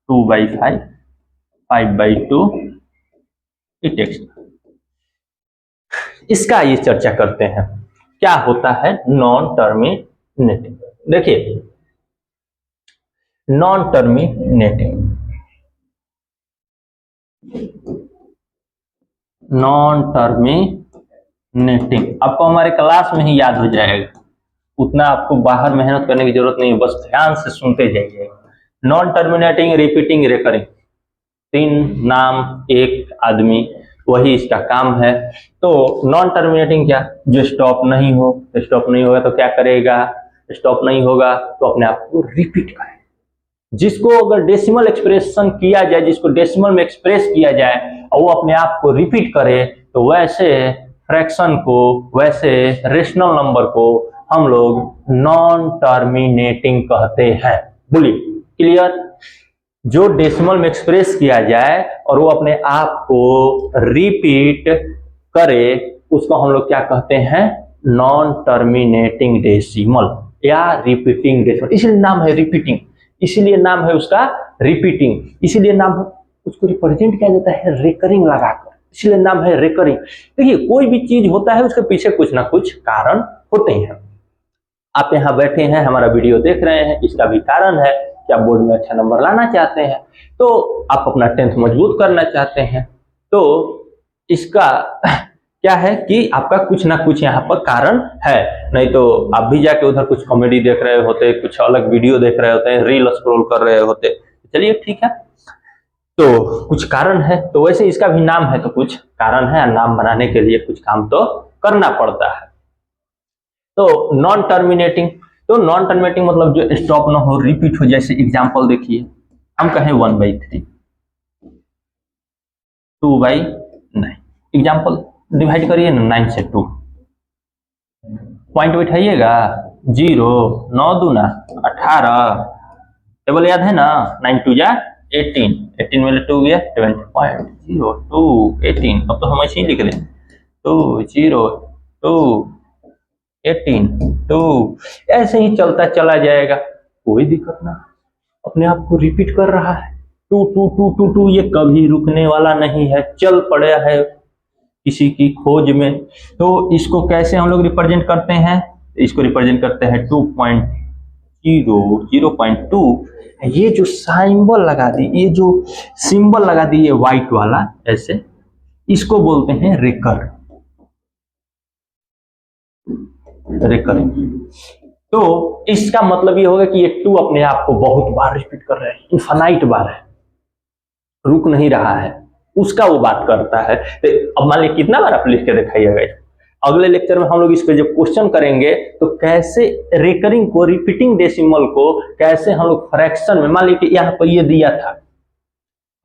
2/5, 5/2 इट टेक्स। इसका ये चर्चा करते हैं क्या होता है नॉन टर्मिनेटिंग। देखिए नॉन टर्मिनेटिंग, नॉन टर्मिनेटिंग आपको हमारे क्लास में ही याद हो जाएगा, उतना आपको बाहर मेहनत करने की जरूरत नहीं है, बस ध्यान से सुनते जाइए। नॉन टर्मिनेटिंग, रिपीटिंग, रिकरिंग, तीन नाम एक आदमी, वही इसका काम है। तो नॉन टर्मिनेटिंग क्या? जो स्टॉप नहीं हो, स्टॉप नहीं होगा तो क्या करेगा? स्टॉप नहीं होगा तो अपने आप को रिपीट करें। जिसको अगर डेसिमल एक्सप्रेशन किया जाए, जिसको डेसिमल में एक्सप्रेस किया जाए और वो अपने आप को रिपीट करे, तो वैसे फ्रैक्शन को, वैसे रेशनल नंबर को हम लोग नॉन टर्मिनेटिंग कहते हैं। बोलिए, क्लियर? जो डेसिमल में एक्सप्रेस किया जाए और वो अपने आप को रिपीट करे, उसको हम लोग क्या कहते हैं? नॉन टर्मिनेटिंग डेसिमल या रिपीटिंग डेसिमल। इसलिए नाम है रिपीटिंग, इसीलिए नाम है उसका रिपीटिंग, इसीलिए नाम है, उसको रिप्रेजेंट किया जाता है रेकरिंग लगाकर, इसलिए नाम है रेकरिंग। देखिए, कोई भी चीज होता है उसके पीछे कुछ ना कुछ कारण होते हैं। आप यहाँ बैठे हैं, हमारा वीडियो देख रहे हैं, इसका भी कारण है कि आप बोर्ड में अच्छा नंबर लाना चाहते हैं, तो आप अपना 10th मजबूत करना चाहते हैं, तो इसका क्या है कि आपका कुछ ना कुछ यहाँ पर कारण है। नहीं तो आप भी जाके उधर कुछ कॉमेडी देख रहे होते, कुछ अलग वीडियो देख रहे होते हैं, रील स्क्रॉल कर रहे होते। चलिए ठीक है, तो कुछ कारण है, तो वैसे इसका भी नाम है तो कुछ कारण है, नाम बनाने के लिए कुछ काम तो करना पड़ता है। तो नॉन टर्मिनेटिंग, तो नॉन टर्मिनेटिंग मतलब जो स्टॉप ना हो, रिपीट हो। जैसे एग्जांपल देखिए, हम कहें 1/3, 2/9, एग्जांपल डिवाइड करिए ना 9 से 2, पॉइंट बैठाइएगा 0, 9 दूना 18, टेबल याद है ना, 9 2 जा 18, 18 में 2 गया 20.02 18। अब तो हम ऐसे ही लिख दें 2 0 2 18 2, ऐसे ही चलता चला जाएगा, कोई दिक्कत ना, अपने आप को रिपीट कर रहा है। 2 2 2 2 2, ये कभी रुकने वाला नहीं है, चल पड़ा है किसी की खोज में। तो इसको कैसे हम लोग रिप्रेजेंट करते हैं? इसको रिप्रेजेंट करते हैं 2.0 0.2। ये जो सिंबल लगा दी, ये जो सिंबल लगा दी, ये व्हाइट वाला ऐसे, इसको बोलते हैं रेकर, रेकरिंग। तो इसका मतलब ये होगा कि ये 2 अपने आप को बहुत बार रिपीट कर रहे हैं, इनफाइनाइट बार है, रुक नहीं रहा है, उसका वो बात करता है। तो अब मान लीजिए कितना बार आप लिख के दिखाइएगा। अगले लेक्चर में हम लोग इस पे जब क्वेश्चन करेंगे तो कैसे रेकरिंग को, रिपीटिंग डेसिमल को कैसे हम लोग फ्रैक्शन में, मान लीजिए यहाँ पर ये दिया था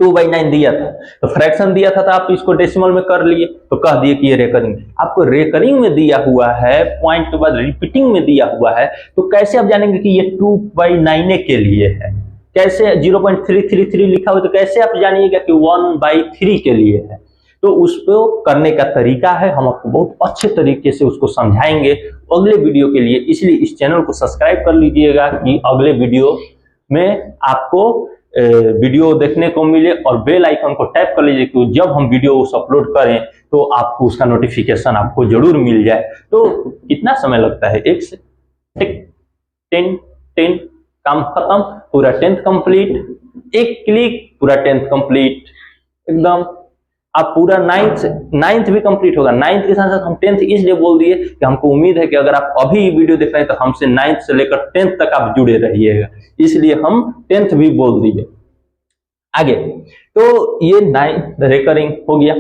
2/9 दिया था, तो फ्रैक्शन दिया था तो आप इसको डेसिमल में कर लिए तो कह दिए कि ये रेकरिंग। आपको रेकरिंग में दिया हुआ है, पॉइंट के बाद रिपीटिंग में दिया हुआ है, तो कैसे आप जानेंगे कि ये 2/9 के लिए है? कैसे 0.333 लिखा हुआ, तो कैसे आप जानिएगा कि 1/3 के लिए है? तो उसको करने का तरीका है, हम आपको बहुत अच्छे तरीके से उसको समझाएंगे अगले वीडियो के लिए। इसलिए इस चैनल को सब्सक्राइब कर लीजिएगा कि अगले वीडियो में आपको वीडियो देखने को मिले, और बेल आइकन को टैप कर लीजिए कि जब हम वीडियो अपलोड करें तो आपको उसका नोटिफिकेशन आपको जरूर मिल जाए। तो कितना समय लगता है? 1 से 10 काम खत्म, पूरा 10th कंप्लीट, एक क्लिक पूरा 10th कंप्लीट एकदम। आप पूरा 9th भी कंप्लीट होगा। 9th के साथ साथ हम 10th इसलिए बोल दिए कि हमको उम्मीद है कि अगर आप अभी वीडियो देख रहे हैं तो हमसे 9th से लेकर 10th तक आप जुड़े रहिएगा, इसलिए हम 10th भी बोल दिए। आगे तो ये 9th रेकरिंग हो गया।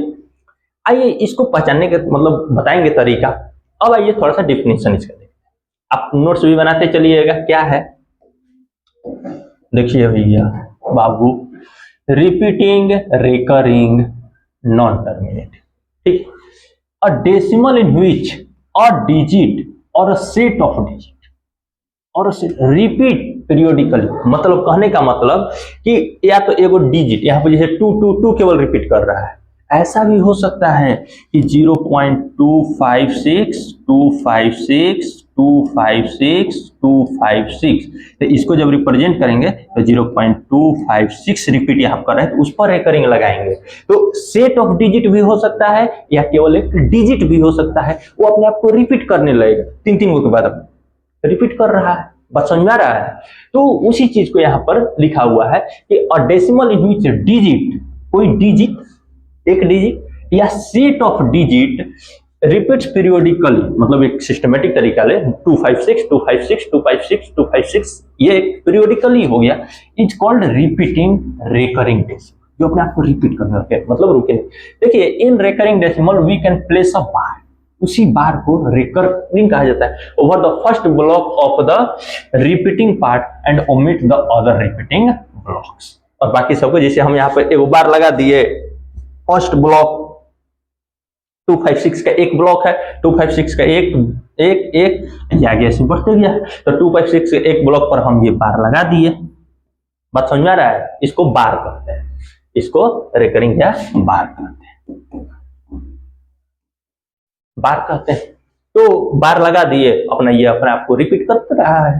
आइए इसको पहचानने के मतलब बताएंगे तरीका। अब आइए थोड़ा सा डिफिनेशन इसका देखते हैं, आप नोट्स भी बनाते चलिएगा। क्या है देखिए भैया बाबू, रिपीटिंग, रेकरिंग, नॉन टर्मिनेटिंग, ठीक। A decimal in which a digit और अ सेट ऑफ डिजिट और रिपीट पीरियोडिकली, मतलब कहने का मतलब कि या तो एगो डिजिट यहाँ पर जैसे 2 केवल रिपीट कर रहा है, ऐसा भी हो सकता है कि 0.256 256 256 256, तो इसको जब रिप्रेजेंट करेंगे तो 0.256 रिपीट यहाँ कर रहे हैं, तो उस पर रेकरिंग लगाएंगे। तो सेट ऑफ डिजिट भी हो सकता है या केवल एक डिजिट भी हो सकता है, वो अपने आप को रिपीट करने लगेगा, 3 गो के बाद रिपीट कर रहा है, बात समझ में आ रहा है? तो उसी चीज को यहाँ पर लिखा हुआ है कि a decimal in which digit, कोई डिजिट, एक डिजिट या set of digit repeats periodically, मतलब एक सिस्टमेटिक तरीका ले 256 256 256 256, ये पीरियोडिकली हो गया, is called repeating recurring decimal, जो अपने आप को रिपीट करने लगे, मतलब रुके नहीं। देखिए in recurring decimal we can place a bar, उसी बार को रिकरिंग कहा जाता है। Over the first block of the repeating part and omit the other repeating blocks. और बाकी सबको जैसे हम यहाँ पर एक बार लगा दिए, फर्स्ट ब्लॉक 256 का एक ब्लॉक है, 256 का एक आगे ऐसे बढ़ते गया, तो 256 के एक ब्लॉक पर हम ये बार लगा दिए। बात समझ में आ रहा है? इसको बार कहते हैं, इसको रिकरिंग या बार कहते हैं, बार कहते हैं। तो बार लगा दिए, अपना ये अपने आप को रिपीट करते रहा है।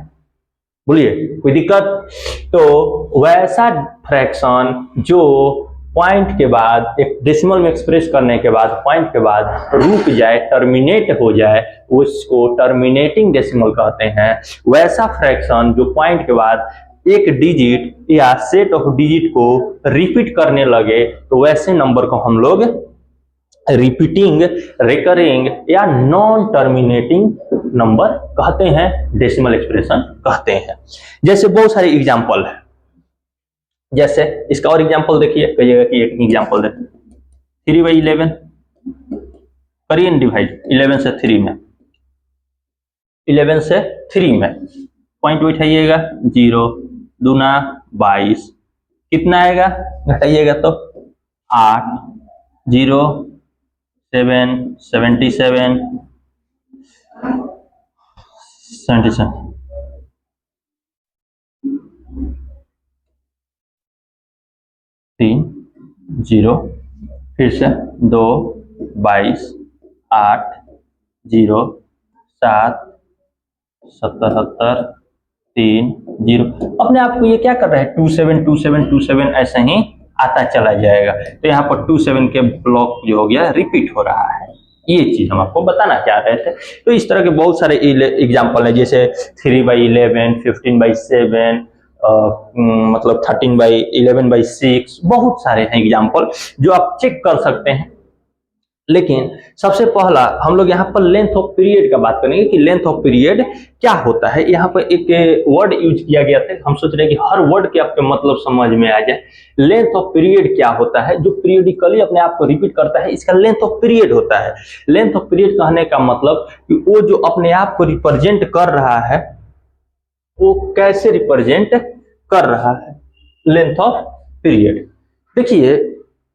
बोलिए कोई दिक्कत? तो वैसा फ्रैक्शन जो पॉइंट के बाद, एक डेसिमल में एक्सप्रेस करने के बाद पॉइंट के बाद रुक जाए, टर्मिनेट हो जाए, उसको टर्मिनेटिंग डेसिमल कहते हैं। वैसा फ्रैक्शन जो पॉइंट के बाद एक डिजिट या सेट ऑफ डिजिट को रिपीट करने लगे, तो वैसे नंबर को हम लोग रिपीटिंग, रिकरिंग या नॉन टर्मिनेटिंग नंबर कहते हैं, डेसिमल एक्सप्रेशन कहते हैं। जैसे बहुत सारे एग्जांपल है, जैसे इसका और एग्जांपल देखिए, कहिएगा कि एक एग्जांपल देखिए, 3/11 करिए डिवाइड 11 से 3 में, 11 से 3 में पॉइंट उठाइएगा, 0 दूना 22, कितना आएगा घटाइएगा तो 8, 0 7 77 77 3 0 फिर से 2 22 8 0 7 77 3 0। अपने आप को ये क्या कर रहा है, 27 27 27 ऐसे ही आता चला जाएगा। तो यहाँ पर 27 के ब्लॉक जो हो गया रिपीट हो रहा है। ये चीज हम आपको बताना चाह रहे थे। तो इस तरह के बहुत सारे एग्जाम्पल है, जैसे 3/11 15/7 मतलब 13/11/6, बहुत सारे हैं एग्जाम्पल जो आप चेक कर सकते हैं। लेकिन सबसे पहला हम लोग यहाँ पर लेंथ ऑफ पीरियड का बात करेंगे कि लेंथ ऑफ पीरियड क्या होता है। यहाँ पर एक वर्ड यूज किया गया था, हम सोच रहे हैं कि हर वर्ड के आपके मतलब समझ में आ जाए। लेंथ ऑफ पीरियड क्या होता है? जो पीरियडिकली अपने आप को रिपीट करता है, इसका लेंथ ऑफ पीरियड होता है। लेंथ ऑफ पीरियड कहने का मतलब कि वो जो अपने आप को रिप्रेजेंट कर रहा है, वो कैसे रिप्रेजेंट कर रहा है, लेंथ ऑफ पीरियड। देखिए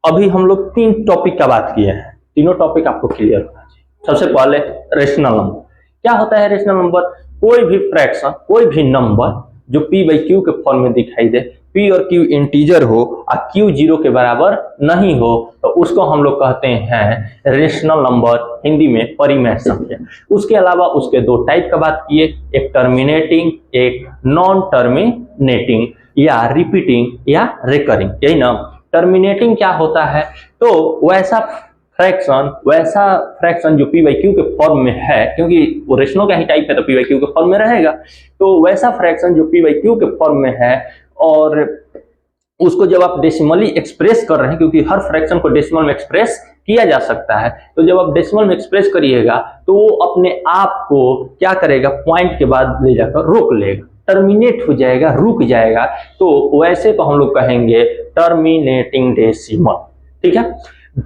अभी हम लोग 3 टॉपिक का बात किए हैं, तीनों टॉपिक आपको क्लियर होना चाहिए। सबसे पहले रेशनल नंबर। क्या होता है रेशनल नंबर? कोई भी फ्रैक्शन, कोई भी नंबर जो p/q के फॉर्म में दिखाई दे, p और q इंटीजर हो और q 0 के बराबर नहीं हो, तो उसको हम लोग कहते हैं रेशनल नंबर, हिंदी में परिमेय संख्या। उसके अलावा उसके 2 टाइप का बात किए, एक टर्मिनेटिंग, एक नॉन टर्मिनेटिंग, या रिपीटिंग या रिकरिंग, यही ना। टर्मिनेटिंग क्या होता है? तो वैसा फ्रैक्शन जो p/q के फॉर्म में है, क्योंकि वो रेशनल का ही टाइप है तो p/q के फॉर्म में रहेगा, तो वैसा फ्रैक्शन जो p/q के फॉर्म में है और उसको जब आप डेसिमली एक्सप्रेस कर रहे हैं, क्योंकि हर फ्रैक्शन को डेसिमल में एक्सप्रेस किया जा सकता है, तो जब आप डेसिमल में एक्सप्रेस करिएगा तो वो अपने आप को क्या करेगा, पॉइंट के बाद ले जाकर रोक लेगा, टर्मिनेट हो जाएगा, रुक जाएगा। तो वैसे को हम लोग कहेंगे टर्मिनेटिंग डेसिमल। ठीक है।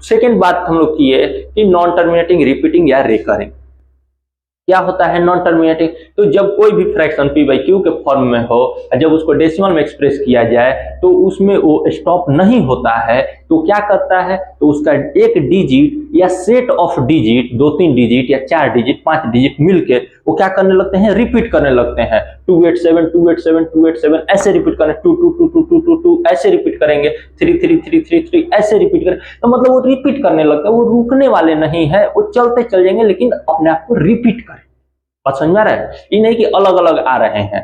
सेकेंड बात हम लोग किए कि नॉन टर्मिनेटिंग, रिपीटिंग या रिकरिंग। क्या होता है नॉन टर्मिनेटिंग? तो जब कोई भी फ्रैक्शन p/q के फॉर्म में हो, जब उसको डेसिमल में एक्सप्रेस किया जाए तो उसमें वो स्टॉप नहीं होता है, तो क्या करता है, तो उसका एक डिजिट या सेट ऑफ डिजिट, 2-3 डिजिट या 4 डिजिट 5 डिजिट मिलके वो क्या करने लगते हैं, रिपीट करने लगते हैं। 287 287 287 ऐसे रिपीट करें, 2222222 ऐसे रिपीट करेंगे, 333333 ऐसे रिपीट करें। तो मतलब वो रिपीट करने लगता है, वो रुकने वाले नहीं है, वो चलते चल जाएंगे लेकिन अपने आप को रिपीट करें। बात समझ में आ रहा है? ये नहीं कि अलग अलग आ रहे हैं,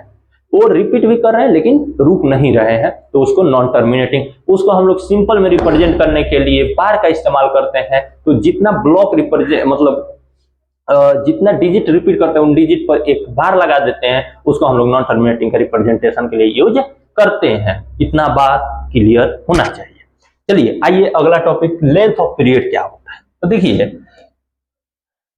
वो रिपीट भी कर रहे हैं लेकिन रुक नहीं रहे हैं, तो उसको नॉन टर्मिनेटिंग। उसको हम लोग सिंपल में रिप्रेजेंट करने के लिए बार का इस्तेमाल करते हैं। तो जितना ब्लॉक रिप्रेजेंट मतलब जितना डिजिट रिपीट करते हैं उन डिजिट पर एक बार लगा देते हैं, उसको हम लोग नॉन टर्मिनेटिंग का रिप्रेजेंटेशन के लिए यूज करते हैं। इतना बात क्लियर होना चाहिए। चलिए आइए अगला टॉपिक, लेंथ ऑफ पीरियड क्या होता है। तो देखिए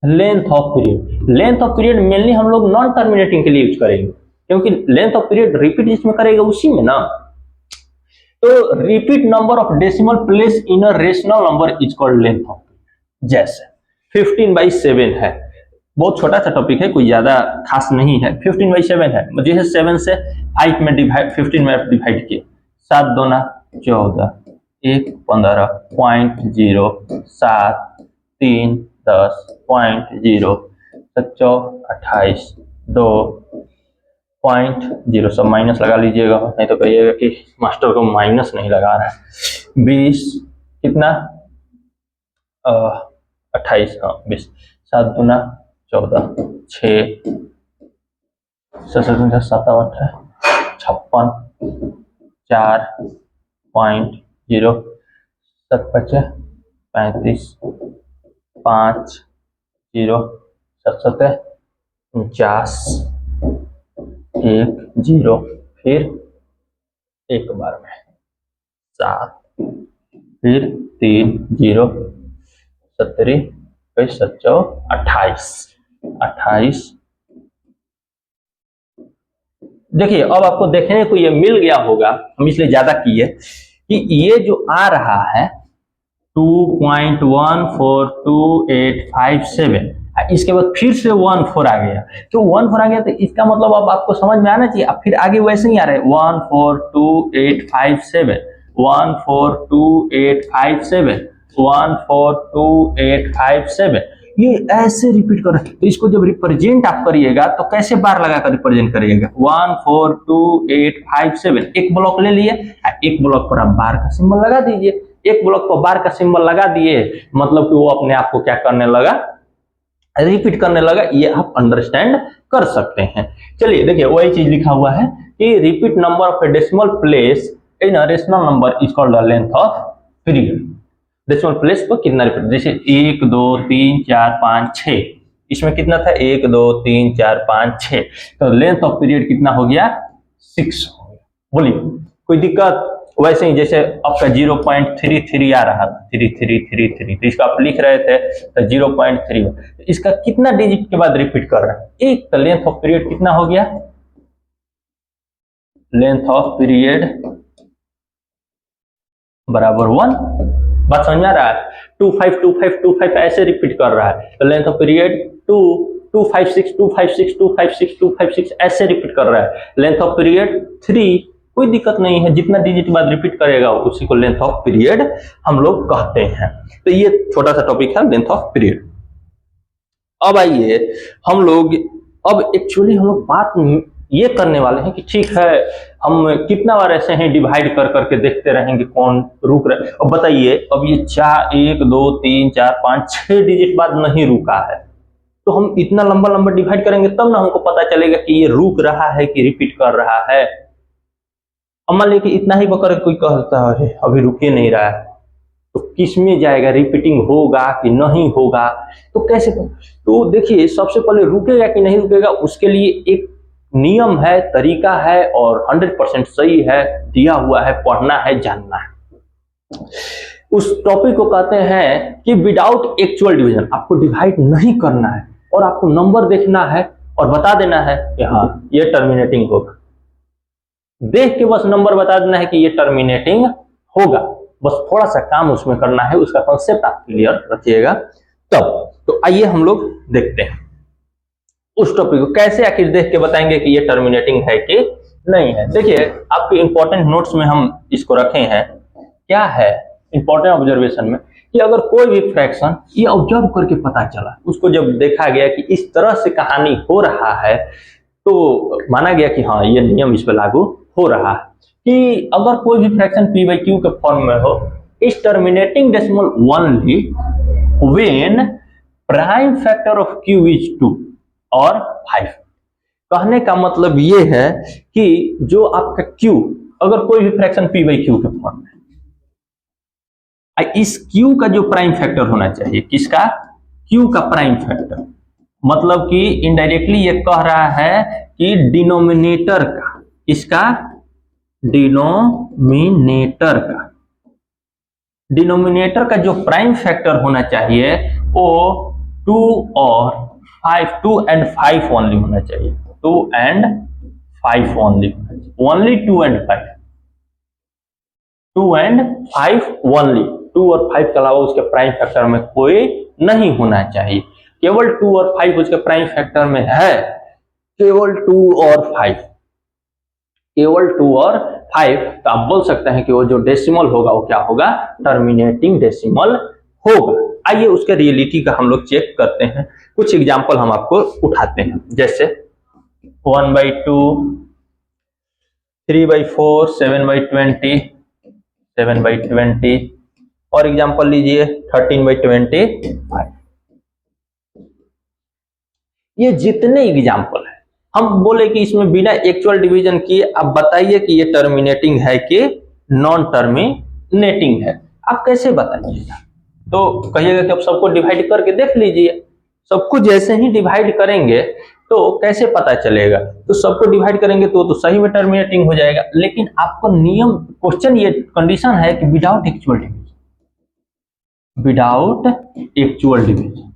length of period, length of period mainly हम लोग नॉन टर्मिनेटिंग के लिए यूज करेंगे, क्योंकि लेंथ ऑफ पीरियड रिपीट जिसमें करेगा उसी में ना। तो repeat number of decimal place in a rational number is called length of period. जैसे 15/7 है। बहुत छोटा सा टॉपिक है, कोई ज्यादा खास नहीं है। 15/7 है, जैसे 7 से 8 में डिवाइड, 15 में डिवाइड किए, 7 दूना 14, 1 15, 0.0, 7 3 10, 0.0, 7 28, 2.0, सब माइनस लगा लीजिएगा, नहीं तो कहिएगा कि मास्टर को माइनस नहीं लगा रहा है। 20 कितना 28, हाँ 20, 7 दूना 14, 6 57, 56, 4.0, 7 5 35, 5 0, 7 49, 1 0, फिर एक बार में 7, फिर 3 0, 17 7 28, 28। देखिए अब आपको देखने को ये मिल गया होगा, हम इसलिए ज्यादा किए कि ये जो आ रहा है 2.142857, इसके बाद फिर से 14 आ गया, तो 14 आ गया तो इसका मतलब अब आपको समझ में आना चाहिए। अब फिर आगे वैसे ही आ रहा है 142857, 142857, 142857, ये ऐसे रिपीट कर रहे हैं। तो इसको जब रिप्रेजेंट आप करिएगा तो कैसे बार लगाकर रिप्रेजेंट करिएगा, 142857, एक ब्लॉक ले लिए, एक ब्लॉक पर आप बार का सिंबल लगा दीजिए। एक ब्लॉक पर बार का सिंबल लगा दिए मतलब कि वो अपने आप को क्या करने लगा, रिपीट करने लगा। ये आप अंडरस्टैंड कर सकते हैं। चलिए देखिए वही चीज लिखा हुआ है कि repeat number of A decimal place in a rational number is called the length of period. Decimal place पर कितना रिपीट, जैसे 1 2 3 4 5 6, इसमें कितना था 1 2 3 4 5 6, तो लेंथ ऑफ पीरियड कितना हो गया 6 हो गया। बोलिए कोई दिक्कत। वैसे ही जैसे आपका 0.33 आ रहा था, 3333, तो इसका आप लिख रहे थे तो 0.3, इसका कितना डिजिट के बाद रिपीट कर रहा है एक, तो लेंथ ऑफ पीरियड कितना हो गया, लेंथ ऑफ पीरियड बराबर 1। बात समझ में आ रहा है, 252525 ऐसे रिपीट कर रहा है, तो लेंथ ऑफ पीरियड 2 256 256 256 256 ऐसे रिपीट कर रहा है। लेंथ ऑफ पीरियड 3, कोई दिक्कत नहीं है, जितना डिजिट बाद रिपीट करेगा उसी को लेंथ ऑफ पीरियड हम लोग कहते हैं। तो ये छोटा सा टॉपिक है लेंथ ऑफ पीरियड। अब आइए हम लोग, अब एक्चुअली हम लोग बात ये करने वाले हैं कि ठीक है हम कितना बार ऐसे हैं डिवाइड कर करके देखते रहेंगे कौन रुक रहा है। अब बताइए अब ये 1 2 3 4 5 6 डिजिट बाद नहीं रुका है, तो हम इतना लंबा लंबा डिवाइड करेंगे तब ना हमको पता चलेगा कि ये रुक रहा है कि रिपीट कर रहा है। अब मान लीजिए इतना ही बकर कोई कहता है अभी रुक ही नहीं रहा है, तो किस में जाएगा, रिपीटिंग होगा कि नहीं होगा, तो कैसे, तो देखिए सबसे पहले रुकेगा कि नहीं रुकेगा उसके लिए एक नियम है, तरीका है और 100% सही है, दिया हुआ है, पढ़ना है, जानना है। उस टॉपिक को कहते हैं कि विदाउट एक्चुअल डिवीजन, आपको डिवाइड नहीं करना है और आपको नंबर देखना है और बता देना है कि हाँ ये टर्मिनेटिंग होगा, देख के बस नंबर बता देना है कि ये टर्मिनेटिंग होगा, बस थोड़ा सा काम उसमें करना है, उसका कॉन्सेप्ट आप क्लियर रखिएगा तब। तो आइए हम लोग देखते हैं उस टॉपिक को, कैसे आखिर देख के बताएंगे कि ये टर्मिनेटिंग है कि नहीं है। देखिए आपके इंपॉर्टेंट नोट्स में हम इसको रखे हैं, क्या है इंपॉर्टेंट ऑब्जर्वेशन में, कि अगर कोई भी फ्रैक्शन ये ऑब्जर्व करके पता चला, उसको जब देखा गया कि इस तरह से कहानी हो रहा है, तो माना गया कि हाँ ये नियम इस पर लागू हो रहा है कि अगर कोई भी फ्रैक्शन p by q के फॉर्म में हो, इस terminating decimal only when prime factor of q is 2 और 5। कहने का मतलब ये है कि जो आपका q, अगर कोई भी फ्रैक्शन p by q के फॉर्म में, इस q का जो प्राइम फैक्टर होना चाहिए, किसका, q का प्राइम फैक्टर, मतलब कि इनडायरेक्टली ये कह रहा है कि डिनोमिनेटर का, इसका डिनोमिनेटर का, डिनोमिनेटर का जो प्राइम फैक्टर होना चाहिए वो 2 और 5, 2 and 5 ओनली होना चाहिए, 2 and 5 ओनली होना चाहिए, ओनली 2 and 5, 2 and 5 ओनली, 2 और 5 के अलावा उसके प्राइम फैक्टर में कोई नहीं होना चाहिए। केवल 2 और 5 उसके प्राइम फैक्टर में है, केवल 2 और 5, केवल 2 और 5, तो आप बोल सकते हैं कि वो जो डेसिमल होगा वो क्या होगा, टर्मिनेटिंग डेसिमल होगा। आइए उसके रियलिटी का हम लोग चेक करते हैं, कुछ एग्जांपल हम आपको उठाते हैं, जैसे 1/2, 3/4, 7/20, 7/20, और एग्जांपल लीजिए 13/25। ये जितने एग्जांपल है, हम बोले कि इसमें बिना एक्चुअल डिवीजन किए आप बताइए कि ये टर्मिनेटिंग है कि नॉन टर्मिनेटिंग है, आप कैसे बताइएगा? तो कहिएगा कि आप सबको डिवाइड करके देख लीजिए। सबको जैसे ही डिवाइड करेंगे तो कैसे पता चलेगा? तो सबको डिवाइड करेंगे तो सही में टर्मिनेटिंग हो जाएगा, लेकिन आपको नियम, क्वेश्चन, ये कंडीशन है कि without actual division, without actual division,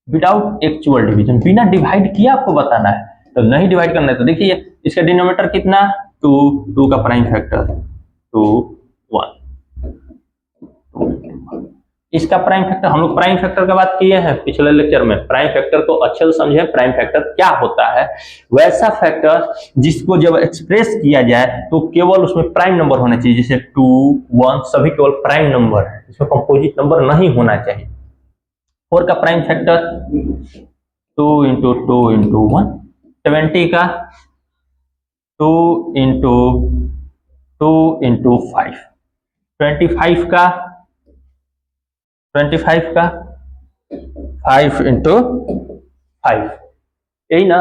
without actual division, बिना डिवाइड किया आपको बताना है। तो नहीं डिवाइड करना है तो देखिए इसका डिनोमिनेटर कितना, 2, 2 का प्राइम फैक्टर 2, 1, इसका प्राइम फैक्टर, हम लोग प्राइम फैक्टर की बात किए हैं पिछले लेक्चर में। प्राइम फैक्टर को अच्छे से समझे, प्राइम फैक्टर क्या होता है, वैसा फैक्टर जिसको जब एक्सप्रेस किया जाए तो केवल उसमें प्राइम नंबर होना चाहिए, जैसे 2, 1 सभी केवल प्राइम नंबर है, इसमें कंपोजिट नंबर नहीं होना चाहिए। 4 का प्राइम फैक्टर 2 इंटू 2 इंटू 1, 20 का 2 इंटू 2 इंटू 5, 25 का 5 इंटू 5, यही ना,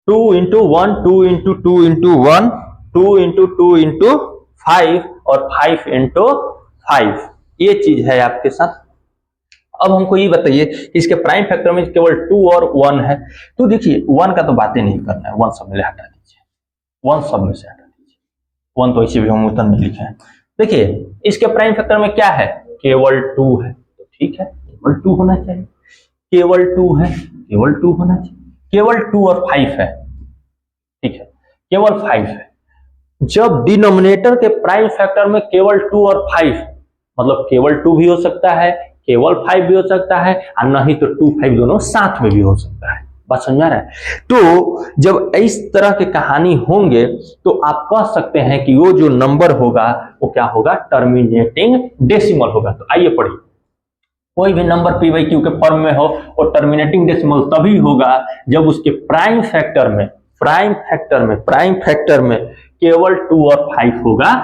2 into 1, 2 into 2 into 1, 2 into 2 into 5 और 5 इंटू 5, ये चीज है आपके साथ। अब हमको ये बताइए कि इसके प्राइम फैक्टर में केवल 2 और 1 है, तो देखिए 1 का तो बातें नहीं करना है, 1 सब में हटा दीजिए, 1 सब में से हटा दीजिए, 1 तो इसी भी हम उत्तर में लिखे हैं। देखिए इसके प्राइम फैक्टर में क्या है, केवल 2 है, तो ठीक है केवल 2 होना चाहिए, केवल 2 है, केवल 2 होना चाहिए, केवल 2 और 5 है, ठीक है, केवल 5 है। जब डिनोमिनेटर के प्राइम फैक्टर में केवल 2 और 5, मतलब केवल 2 भी हो सकता है, केवल 5 भी हो सकता है, और नहीं तो 2, 5 दोनों साथ में भी हो सकता है। बात समझ आ रहा है? तो जब इस तरह की कहानी होंगे तो आप कह सकते हैं कि वो जो नंबर होगा वो क्या होगा, टर्मिनेटिंग डेसिमल होगा। तो आइए पढ़िए, कोई भी नंबर पी बाई क्यू के फॉर्म में हो और टर्मिनेटिंग डेसिमल तभी होगा जब उसके प्राइम फैक्टर में केवल 2 और 5 होगा,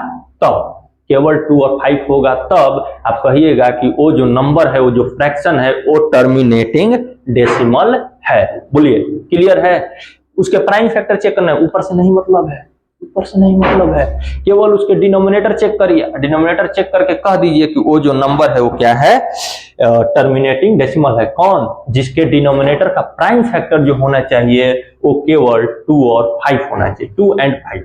तब केवल 2 और 5 होगा, तब आप कहिएगा कि वो जो नंबर है, वो जो फ्रैक्शन है, वो टर्मिनेटिंग डेसिमल है। बोलिए क्लियर है? उसके प्राइम फैक्टर चेक करना है, ऊपर से नहीं मतलब है, ऊपर से नहीं मतलब है, केवल उसके डिनोमिनेटर चेक करिए, डिनोमिनेटर चेक करके कह दीजिए कि वो जो नंबर है वो क्या है, टर्मिनेटिंग डेसिमल है। कौन? जिसके डिनोमिनेटर का प्राइम फैक्टर जो होना चाहिए वो केवल 2 और 5 होना चाहिए, 2 and 5।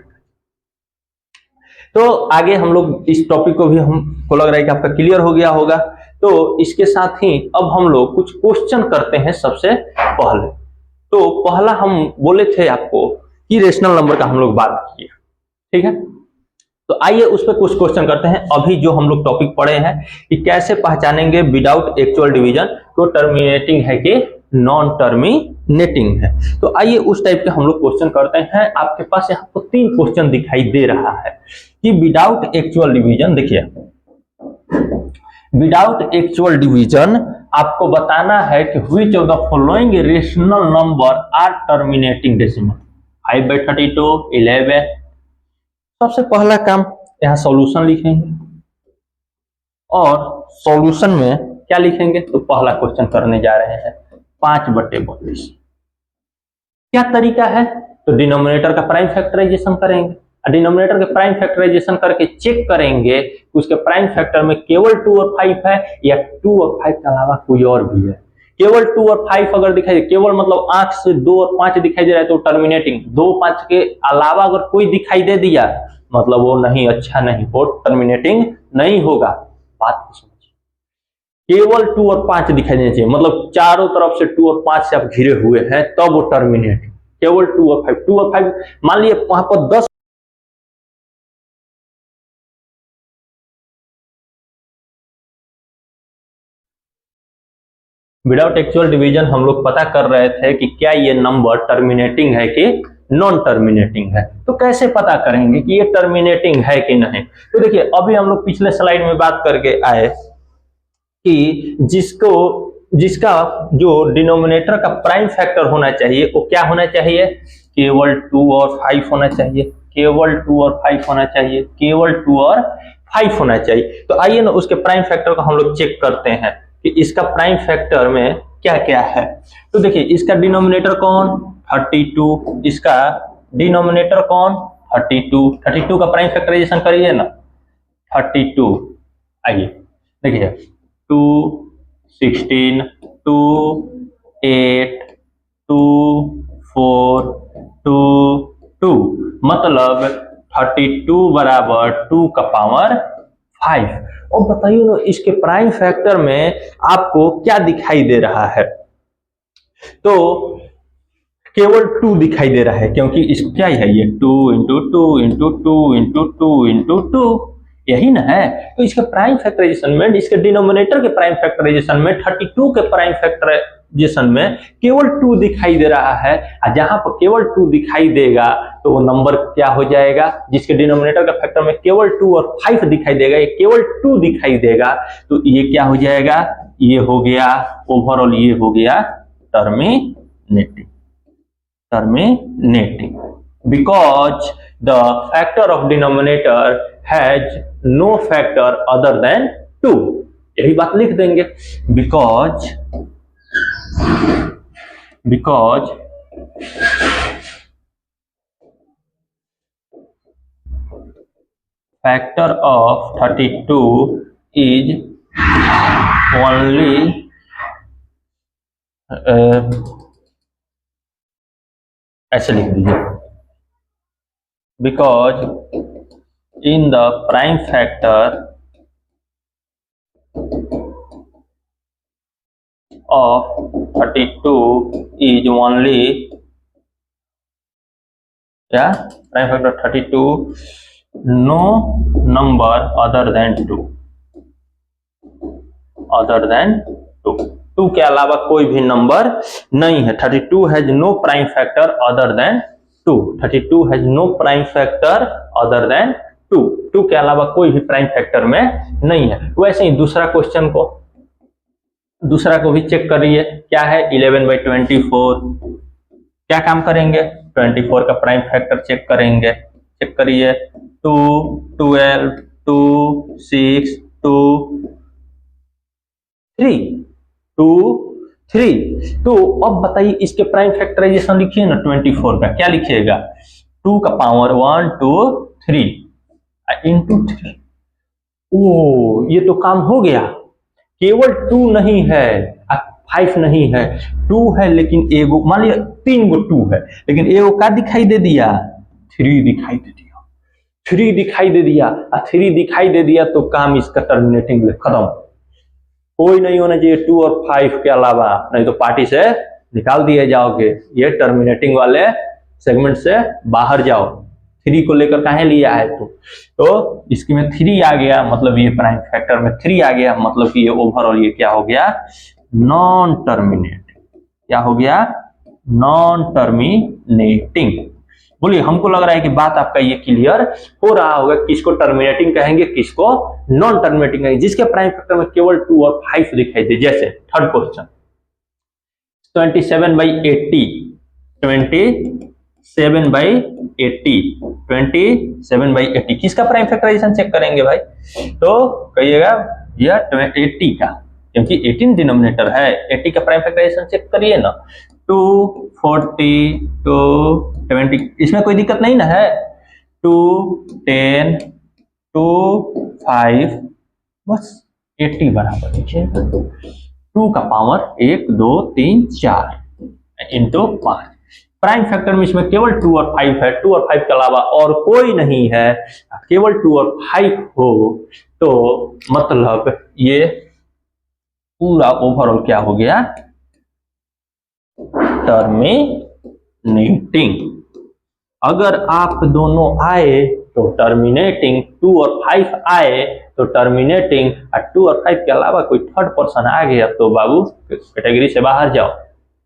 तो आगे हम लोग इस टॉपिक को भी हमको लग रहा है कि आपका क्लियर हो गया होगा। तो इसके साथ ही अब हम लोग कुछ क्वेश्चन करते हैं। सबसे पहले तो पहला हम बोले थे आपको कि रेशनल नंबर का हम लोग बात किए, ठीक है, तो आइए उस पर कुछ क्वेश्चन करते हैं। अभी जो हम लोग टॉपिक पढ़े हैं कि कैसे पहचानेंगे विदाउट एक्चुअल डिवीजन को टर्मिनेटिंग है कि नॉन टर्मिनेटिंग है, तो आइए उस टाइप के हम लोग क्वेश्चन करते हैं। आपके पास यहाँ पर 3 क्वेश्चन दिखाई दे रहा है कि विदाउट एक्चुअल डिवीजन, देखिए विदाउट एक्चुअल डिवीजन आपको बताना है कि which of the following rational number are terminating decimal, 5/32, 11। सबसे पहला काम यहाँ सॉल्यूशन लिखेंगे और सॉल्यूशन में क्या लिखेंगे, तो पहला क्वेश्चन करने जा रहे हैं 5/32। क्या तरीका है, तो डिनोमिनेटर का प्राइम फैक्टराइजेशन करेंगे, डिनोमिनेटर के प्राइम फैक्टराइजेशन करके चेक करेंगे कि उसके प्राइम फैक्टर में केवल 2 और 5 है या 2 और 5 के अलावा कोई और भी है। केवल 2 और 5 अगर दिखाई दे, केवल मतलब आंख से 2 और 5 दिखाई दे रहा है तो टर्मिनेटिंग, 2, 5 के अलावा अगर कोई दिखाई दे दिया मतलब वो नहीं, अच्छा नहीं, वो टर्मिनेटिंग नहीं होगा। बात को समझिए, केवल 2 और 5 दिखाई देना चाहिए, मतलब चारों तरफ से 2 और 5 से आप घिरे हुए हैं तब वो टर्मिनेटिंग। केवल 2 और 5, 2 और 5 मान लिए वहां पर 10 विदाउट एक्चुअल डिवीजन हम लोग पता कर रहे थे कि क्या ये नंबर टर्मिनेटिंग है कि नॉन टर्मिनेटिंग है। तो कैसे पता करेंगे कि ये टर्मिनेटिंग है कि नहीं? तो देखिए, अभी हम लोग पिछले स्लाइड में बात करके आए कि जिसका जो डिनोमिनेटर का प्राइम फैक्टर होना चाहिए वो क्या होना चाहिए? केवल 2 और 5 होना चाहिए, केवल 2 और 5 होना चाहिए, केवल 2 और 5 होना चाहिए। तो आइए ना उसके प्राइम फैक्टर को हम लोग चेक करते हैं कि इसका प्राइम फैक्टर में क्या क्या है। तो देखिए, इसका डिनोमिनेटर कौन? 32। इसका डिनोमिनेटर कौन? 32। 32 का प्राइम फैक्टराइजेशन करिए ना, 32। आइए देखिए, 2, 16, 2, 8, 2, 4, 2, 2, मतलब 32 बराबर 2 का पावर 5। और बताइए ना, इसके प्राइम फैक्टर में आपको क्या दिखाई दे रहा है? तो केवल 2 दिखाई दे रहा है, क्योंकि इसको क्या है, ये 2 इंटू 2 इंटू 2 इंटू 2 इंटू 2, यही ना है। तो इसके प्राइम फैक्टराइजेशन में, इसके डिनोमिनेटर के प्राइम फैक्टराइजेशन में, 32 के प्राइम फैक्टराइजेशन में केवल 2 दिखाई दे रहा है। और जहां पर केवल 2 दिखाई देगा तो वो नंबर क्या हो जाएगा? जिसके डिनोमिनेटर का फैक्टर में केवल 2 और 5 दिखाई देगा, ये केवल 2 दिखाई देगा, तो ये क्या हो जाएगा? ये हो गया ओवरऑल, ये हो गया terminating. Because the factor of denominator has no factor other than 2। यही बात लिख देंगे, because factor of 32 is only ऐसे लिख दीजिए, because in the prime factor of 32 is only, prime factor 32 no number other than 2, 2 के अलावा कोई भी नंबर नहीं है। 32 has no prime factor other than 2। 32 has no prime factor other than 2। 2 के अलावा कोई भी प्राइम फैक्टर में नहीं है। वैसे ही दूसरा क्वेश्चन को, दूसरा को भी चेक करिए, क्या है? 11/24। क्या काम करेंगे? 24 का प्राइम फैक्टर चेक करेंगे। चेक करिए, 2, 12, 2, 6, 2, 3, 2, 3। तो अब बताइए, इसके प्राइम फैक्टराइजेशन लिखिए ना 24 का, क्या लिखिएगा? 2 का पावर 1, 2, 3 इंटू 3। ओ, ये तो काम हो गया। केवल 2 नहीं है, 5 नहीं है, 2 है, लेकिन एगो, मान लिया 3 गो 2 है, लेकिन एगो का दिखाई दे दिया? 3 दिखाई दे दिया। 3 दिखाई दे दिया, 3 दिखाई दे दिया तो काम इसका टर्मिनेटिंग खत्म। कोई नहीं होना चाहिए 2 और 5 के अलावा, नहीं तो पार्टी से निकाल दिए जाओगे। ये टर्मिनेटिंग वाले सेगमेंट से बाहर जाओ। 3 को लेकर कहां लिया है तो इसकी में 3 आ गया, मतलब ये प्राइम फैक्टर में 3 आ गया, मतलब कि ये ओवरऑल ये क्या हो गया? Non terminating. क्या हो गया? Non terminating. बोलिए, हमको लग रहा है कि बात आपका ये क्लियर हो रहा होगा, किसको टर्मिनेटिंग कहेंगे, किसको नॉन टर्मिनेटिंग कहेंगे। जिसके प्राइम फैक्टर में केवल 2 और 5 दिखाई दे, जैसे थर्ड क्वेश्चन 27/80, 27/80 किसका प्राइम फैक्टराइजेशन चेक करेंगे भाई? तो कहिएगा यह 80 का, क्योंकि 18 डिनोमिनेटर है। 80 का प्राइम फैक्टराइजेशन चेक करिए ना, 2, 40, 2, 20, इसमें कोई दिक्कत नहीं ना है? 2, 10, 2, 5, बस 80 बराबर लिखिए 2 का पावर 1, 2, 3, 4 इंटू 5। प्राइम फैक्टर में इसमें केवल 2 और 5 है, 2 और 5 के अलावा और कोई नहीं है। केवल 2 और 5 हो तो मतलब ये पूरा ओवरऑल क्या हो गया? टर्मिनेटिंग। अगर आप दोनों आए तो टर्मिनेटिंग 2 और 5 आए तो टर्मिनेटिंग 2 और 5 के अलावा कोई थर्ड पर्सन आ गया तो बाबू कैटेगरी से बाहर जाओ,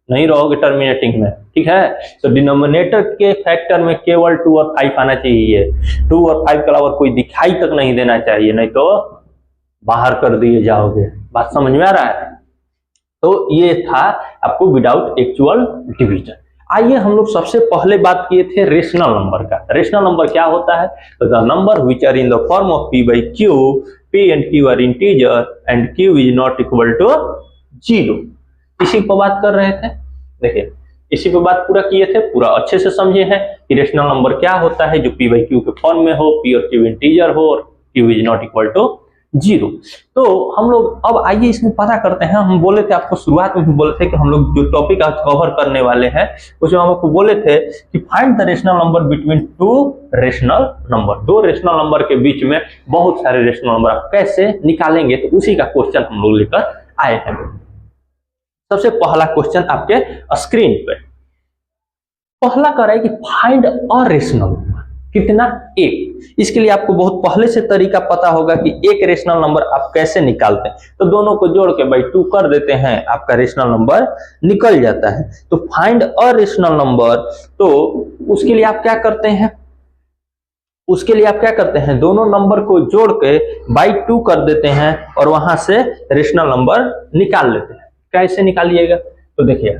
नहीं रहोगे टर्मिनेटिंग में, ठीक है। तो डिनोमिनेटर के फैक्टर में केवल 2 और 5 आना चाहिए, 2 और 5 के अलावा कोई दिखाई तक नहीं देना चाहिए, नहीं तो बाहर कर दिए जाओगे। बात समझ में आ रहा है? तो ये था आपको विदाउट एक्चुअल डिवीजन। आइए हम लोग सबसे पहले बात किए थे रेशनल नंबर का। रेशनल नंबर क्या होता है? तो the number which are in the form of p by q, p and q are integer and q is not equal to 0। इसी पर बात कर रहे थे, देखिए इसी पे बात पूरा किए थे, पूरा अच्छे से समझे हैं कि रेशनल नंबर क्या होता है जो p by q के फॉर्म में हो, p और q इंटीजर हो और q is not equal to 0। तो हम लोग अब आइए इसमें पता करते हैं। हम बोले थे आपको शुरुआत में भी बोले थे कि हम लोग जो टॉपिक आज कवर करने वाले हैं उसमें हम आपको बोले थे कि find the rational number between two rational number. दो रेशनल नंबर के बीच में बहुत सारे रेशनल नंबर आप कैसे निकालेंगे, तो उसी का क्वेश्चन हम लोग लेकर आए हैं। सबसे पहला क्वेश्चन आपके स्क्रीन पे पहला कर रहा है कि फाइंड अ रेशनल नंबर, कितना? एक। इसके लिए आपको बहुत पहले से तरीका पता होगा कि एक रेशनल नंबर आप कैसे निकालते हैं। तो दोनों को जोड़ के बाई 2 कर देते हैं, आपका रेशनल नंबर निकल जाता है। तो फाइंड अ रेशनल नंबर, तो उसके लिए आप क्या करते हैं? उसके लिए आप क्या करते हैं? दोनों नंबर को जोड़ के बाई 2 कर देते हैं और वहां से रेशनल नंबर निकाल लेते हैं। कैसे निकालिएगा? तो देखिए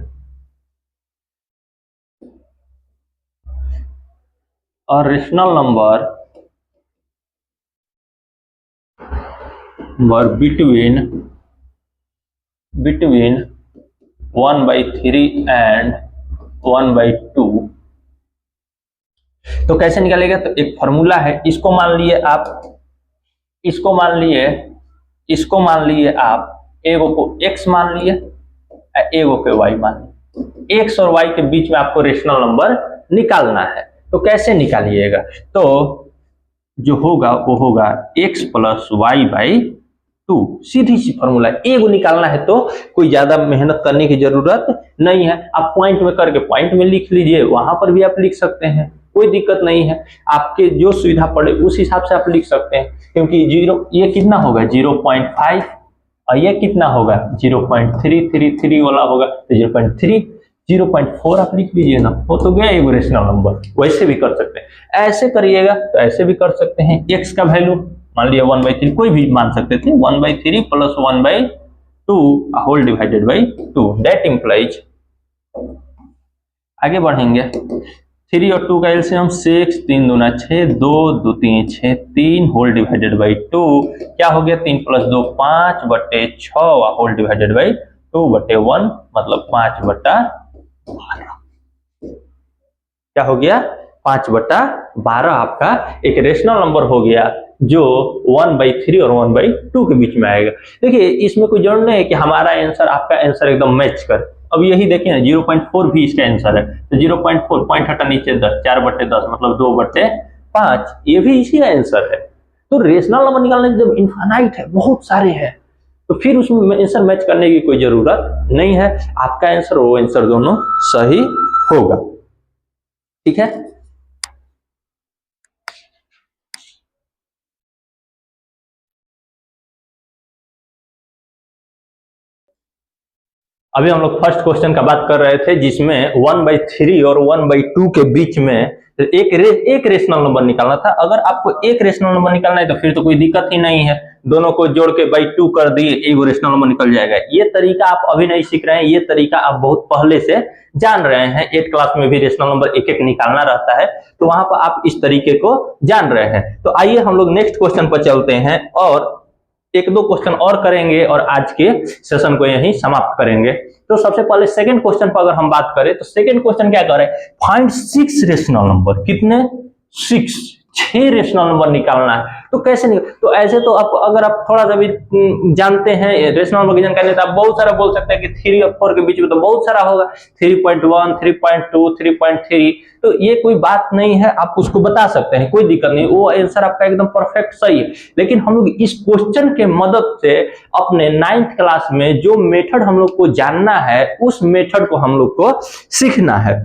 और रेशनल नंबर बिटवीन 1/3 एंड 1/2। तो कैसे निकालेगा? तो एक फॉर्मूला है, इसको मान लिए आप, इसको मान लिए आप, एगो को x मान लिए, एगो के y मान लिए। x और y के बीच में आपको रेशनल नंबर निकालना है। तो कैसे निकालिएगा? तो जो होगा वो होगा x प्लस वाई बाई 2, सीधी सी फॉर्मूला। एगो निकालना है तो कोई ज्यादा मेहनत करने की जरूरत नहीं है। आप पॉइंट में करके पॉइंट में लिख लीजिए, वहां पर भी आप लिख सकते हैं, कोई दिक्कत नहीं है। आपके जो सुविधा पड़े उस हिसाब से आप लिख सकते हैं, क्योंकि 0 ये कितना होगा 0.5 और ये कितना होगा 0.333 वाला होगा, तो 0.3 0.4 आप लिख लीजिए ना, वो तो गया एक रेशनल नंबर। वैसे भी कर सकते हैं, ऐसे करिएगा तो ऐसे भी कर सकते हैं। x का वैल्यू मान लिया 1/3, कोई भी मान सकते थे, 1/3 plus 1/2 whole divided by 2। That implies, आगे बढ़ेंगे, 3 और 2 का एलसीएम 6, 3 दूना 6, 2 2 3 6, 3 होल डिवाइडेड बाई 2 क्या हो गया 3 प्लस 2 5/6 होल डिवाइडेड बाई 2/1 मतलब 5/12। क्या हो गया 5/12 आपका एक रेशनल नंबर हो गया जो 1/3 और 1/2 के बीच में आएगा। देखिए इसमें कोई जरूरत नहीं है कि हमारा आंसर आपका आंसर एकदम मैच करे। अब यही देखिए ना 0.4 भी इसका आंसर है, तो 0.4 पॉइंट हटा नीचे 10, 4/10 मतलब 2/5, ये भी इसी का आंसर है। तो रेशनल नंबर निकालने जब इनफाइनाइट है, बहुत सारे हैं, तो फिर उसमें आंसर मैच करने की कोई जरूरत नहीं है। आपका आंसर वो आंसर दोनों सही होगा, ठीक है। अभी हम लोग फर्स्ट क्वेश्चन का बात कर रहे थे जिसमें 1/3 और 1/2 के बीच में एक रेशनल नंबर निकालना था। अगर आपको एक रेशनल नंबर निकालना है तो फिर तो कोई दिक्कत ही नहीं है, दोनों को जोड़ के बाई 2 कर दिए, एक रेशनल नंबर निकल जाएगा। ये तरीका आप अभी नहीं सीख रहे हैं, ये तरीका आप बहुत पहले से जान रहे हैं। 8 क्लास में भी रेशनल नंबर एक एक निकालना रहता है, तो वहां पर आप इस तरीके को जान रहे हैं। तो आइए हम लोग नेक्स्ट क्वेश्चन पर चलते हैं और एक दो क्वेश्चन और करेंगे और आज के सेशन को यहीं समाप्त करेंगे। तो सबसे पहले सेकंड क्वेश्चन पर अगर हम बात करें तो सेकंड क्वेश्चन क्या करें, फाइंड 6 रेशनल नंबर। कितने? 6 रेशनल नंबर निकालना है। तो कैसे निकाल, तो ऐसे तो आप अगर आप थोड़ा सा भी जानते हैं रेशनल नंबर की जानकारी, तो आप बहुत सारा बोल सकते हैं कि 3 और 4 के बीच में तो बहुत सारा होगा, 3.1 3.2 3.3, तो ये कोई बात नहीं है, आप उसको बता सकते हैं, कोई दिक्कत नहीं, वो आंसर आपका एकदम परफेक्ट सही है। लेकिन हम लोग इस क्वेश्चन के मदद से अपने 9th क्लास में जो मेथड हम लोग को जानना है उस मेथड को हम लोग को सीखना है।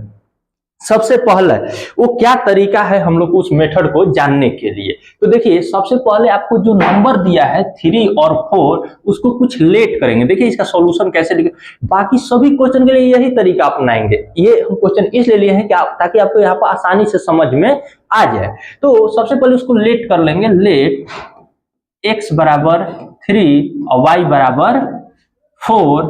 सबसे पहले वो क्या तरीका है हम लोग को उस मेथड को जानने के लिए। तो देखिए सबसे पहले आपको जो नंबर दिया है 3 और 4 उसको कुछ लेट करेंगे। देखिए इसका सॉल्यूशन कैसे लिखे, बाकी सभी क्वेश्चन के लिए यही तरीका अपनाएंगे। ये हम क्वेश्चन इसलिए लिए हैं कि ताकि आपको यहाँ पर आसानी से समझ में आ जाए। तो सबसे पहले उसको लेट कर लेंगे। लेट x बराबर 3 और y बराबर 4,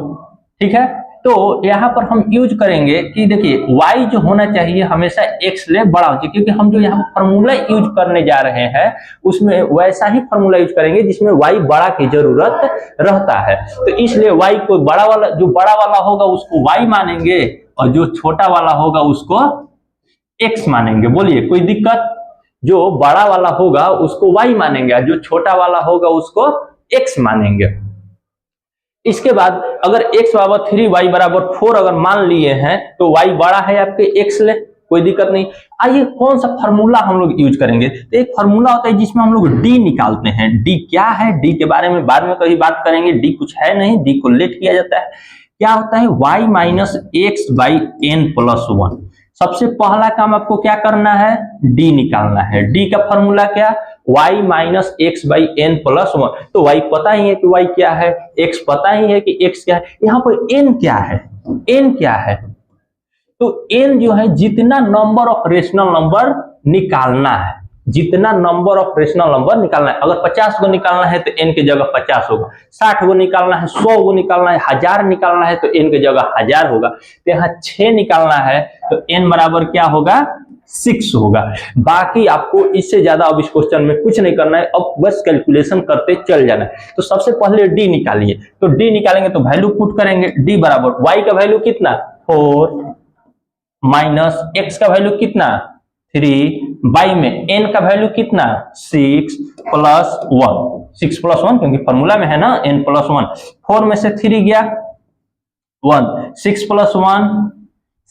ठीक है। तो यहाँ पर हम यूज करेंगे कि देखिए y जो होना चाहिए हमेशा x ले बड़ा हो चाहिए, क्योंकि हम जो यहाँ फॉर्मूला यूज करने जा रहे हैं उसमें वैसा ही फॉर्मूला यूज करेंगे जिसमें y बड़ा की जरूरत रहता है। तो इसलिए y को बड़ा वाला, जो बड़ा वाला होगा उसको y मानेंगे और जो छोटा वाला होगा उसको x मानेंगे। बोलिए कोई दिक्कत? जो बड़ा वाला होगा उसको y मानेंगे, जो छोटा वाला होगा उसको x मानेंगे। इसके बाद अगर x बराबर 3 y बराबर 4 अगर मान लिए हैं तो y बड़ा है आपके x ले, कोई दिक्कत नहीं। आइए कौन सा फार्मूला हम लोग यूज करेंगे। तो एक फार्मूला होता है जिसमें हम लोग d निकालते हैं। d क्या है, d के बारे में बाद में कभी बात करेंगे। d कुछ है नहीं, d को लेट किया जाता है। क्या होता है y minus x by n plus 1। सबसे पहला काम आपको क्या करना है, d निकालना है। d का फॉर्मूला क्या, y minus x by n plus 1। तो y पता ही है कि y क्या है, x पता ही है कि x क्या है। यहाँ पर n क्या है, n क्या है, तो n जो है जितना नंबर ऑफ रेशनल नंबर निकालना है, जितना नंबर ऑफ रेशनल नंबर निकालना है। अगर 50 को निकालना है तो n की जगह 50 होगा, 60 को निकालना है, 100 को निकालना है, 1000 निकालना है तो n की जगह 1000 होगा। तो यहाँ 6 निकालना है तो n बराबर क्या होगा, 6 होगा। बाकी आपको इससे ज्यादा अब इस क्वेश्चन में कुछ नहीं करना है, अब बस कैलकुलेशन करते चल जाना है। तो सबसे पहले d निकालिए। तो d निकालेंगे तो वैल्यू पुट करेंगे। d बराबर y का वैल्यू कितना 4 माइनस x का वैल्यू कितना 3, बाई में n का वैल्यू कितना 6 प्लस 1, 6 प्लस 1 क्योंकि फॉर्मूला में है ना n प्लस 1। 4 में से 3 गया 1, 6 प्लस 1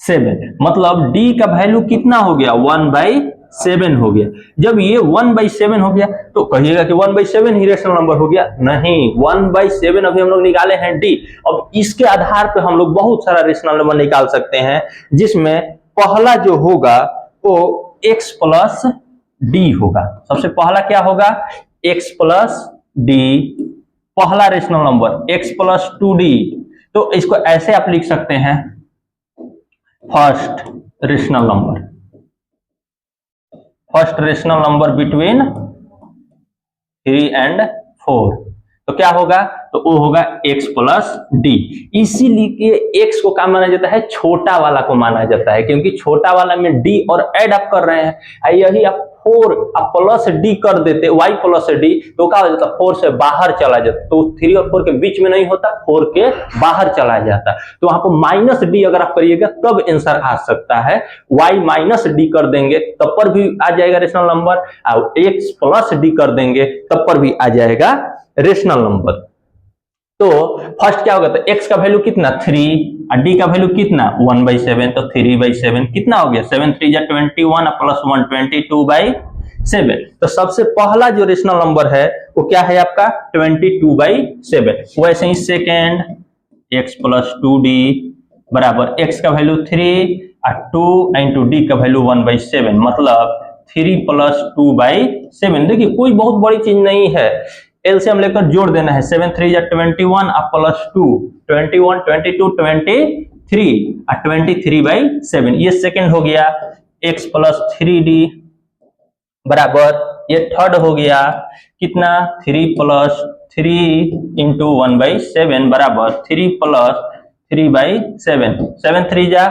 7, मतलब d का वैल्यू कितना हो गया 1/7 हो गया। जब ये 1/7 हो गया तो कहिएगा कि 1/7 ही रेशनल नंबर हो गया, नहीं 1/7 अभी हम लोग निकाले हैं d। अब इसके आधार पे हम लोग बहुत सारा रेशनल नंबर निकाल सकते हैं, जिसमें पहला जो होगा वो x प्लस d होगा। सबसे पहला क्या होगा x प्लस d, पहला rational number x plus 2d। तो इसको ऐसे आप लिख सकते हैं first rational number, first rational number between 3 and 4। तो क्या होगा, तो वो होगा x प्लस डी। इसीलिए x को क्या माना जाता है, छोटा वाला को माना जाता है, क्योंकि छोटा वाला में d और ऐड आप कर रहे हैं। यही आप 4 आप प्लस d कर देते y प्लस d तो क्या हो जाता, 4 से बाहर चला जाता, तो 3 और 4 के बीच में नहीं होता, 4 के बाहर चला जाता। तो वहां पर माइनस d अगर आप करिएगा तब आंसर आ सकता है। y माइनस d कर देंगे तब पर भी आ जाएगा रेशनल नंबर, और x प्लस d कर देंगे तब पर भी आ जाएगा रेशनल नंबर। तो फर्स्ट क्या होगा, तो x का वैल्यू कितना 3 और d का वैल्यू कितना 1/7, तो 3/7 कितना हो गया 7 3 21 प्लस 1 22/7। तो सबसे पहला जो रेशनल नंबर है वो क्या है आपका 22/7। वैसे ही सेकेंड x प्लस 2d बराबर x का वैल्यू 3 और 2 इंटू d का वैल्यू 1/7, मतलब 3 प्लस 2/7। देखिए कोई बहुत बड़ी चीज नहीं है, एलसीएम लेकर जोड़ देना है। 7 3 21 और प्लस 2 21 22 23 और 23/7, ये सेकंड हो गया। x प्लस 3d बराबर ये थर्ड हो गया कितना 3 प्लस 3 इंटू 1/7 बराबर 3 प्लस 3/7, 7 3 जा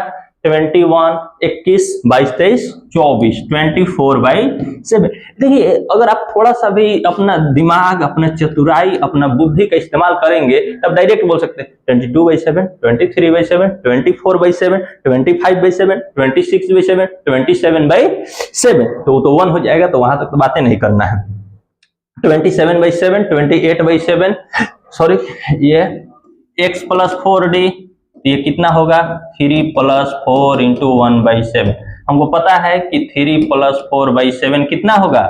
21 21 22 23 24/7। देखिए अगर आप थोड़ा सा भी अपना दिमाग, अपना चतुराई, अपना बुद्धि का इस्तेमाल करेंगे तब डायरेक्ट बोल सकते हैं 22/7 23/7 24/7 25/7 26/7 27/7। तो 1 हो जाएगा, तो वहां तक तो बातें नहीं करना है। 27/7 28/7 सॉरी, ये x प्लस 4d, ये कितना होगा 3 प्लस 4 इंटू 1/7। हमको पता है कि 3 प्लस 4/7 कितना होगा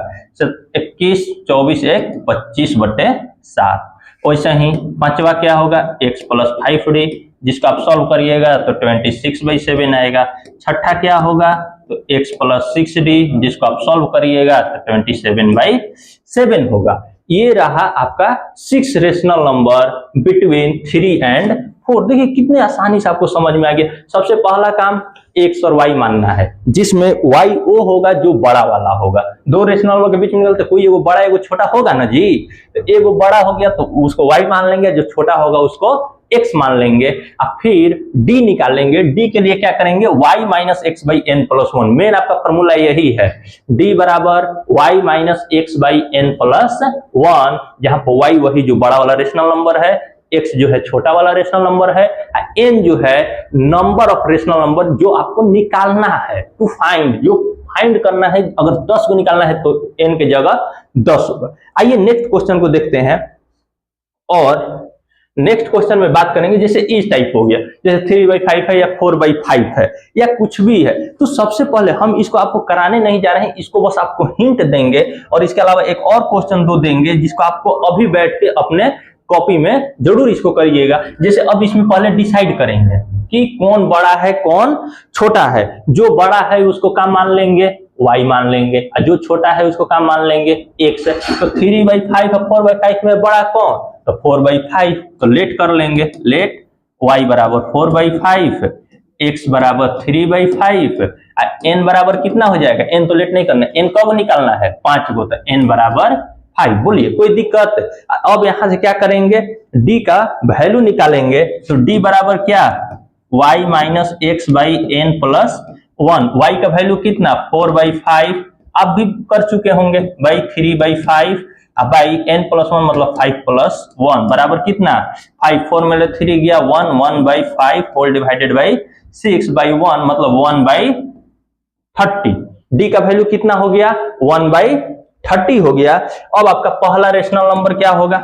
21 24 1 25/7। वैसे ही पांचवा क्या होगा x प्लस 5d, जिसको आप सॉल्व करिएगा तो 26/7 आएगा। छठा क्या होगा तो x प्लस 6d, जिसको आप सॉल्व करिएगा तो 27/7 होगा। ये रहा आपका 6 रेशनल नंबर बिटवीन 3 एंड 4। देखिए कितने आसानी से आपको समझ में आ गया। सबसे पहला काम x और y मानना है, जिसमें y वो होगा जो बड़ा वाला होगा। दो रेशनल नंबर के बीच में निकलते कोई एगो बड़ा एगो छोटा होगा ना जी, तो एगो बड़ा हो गया तो उसको y मान लेंगे, जो छोटा होगा उसको x मान लेंगे। अब फिर d निकालेंगे। d के लिए क्या करेंगे y minus x by n plus 1। Main आपका फॉर्मूला यही है, d बराबर y minus x by n plus 1, जहां पर y वही जो बड़ा वाला रेशनल नंबर है, x जो है छोटा वाला रेशनल नंबर है, n जो है नंबर ऑफ रेशनल नंबर जो आपको निकालना है, टू फाइंड, जो फाइंड करना है। अगर 10 को निकालना है तो n के जगह 10 होगा। आइए नेक्स्ट क्वेश्चन को देखते हैं। और नेक्स्ट क्वेश्चन में बात करेंगे जैसे इस टाइप हो गया, जैसे 3/5 है या 4/5 है या कुछ भी है। तो सबसे पहले हम इसको आपको कराने नहीं जा रहे हैं, इसको बस आपको हिंट देंगे और इसके अलावा एक और क्वेश्चन दो देंगे जिसको आपको अभी बैठ के अपने कॉपी में जरूर इसको करिएगा। जैसे अब इसमें पहले डिसाइड करेंगे कि कौन बड़ा है कौन छोटा है। जो बड़ा है उसको क्या मान लेंगे y मान लेंगे, और जो छोटा है उसको क्या मान लेंगे x। तो 3/5 और 4/5 में बड़ा कौन, तो 4/5। तो लेट कर लेंगे, लेट y बराबर 4/5, x बराबर 3/5, n बराबर कितना हो जाएगा, n तो लेट नहीं करना, n कब निकालना है 5 को, तो n बराबर 5। बोलिए कोई दिक्कत। अब यहां से क्या करेंगे, d का वैल्यू निकालेंगे। तो d बराबर क्या, y minus x by n plus 1। y का वैल्यू कितना 4/5, आप भी कर चुके होंगे, बाई 3/5 बाई n प्लस 1 मतलब 5 प्लस 1 बराबर कितना 5। 4 में 3 गया 1, 1/5 होल डिवाइडेड बाई 6/1 मतलब 1/30। d का वैल्यू कितना हो गया 1/30 हो गया। अब आपका पहला रेशनल नंबर क्या होगा,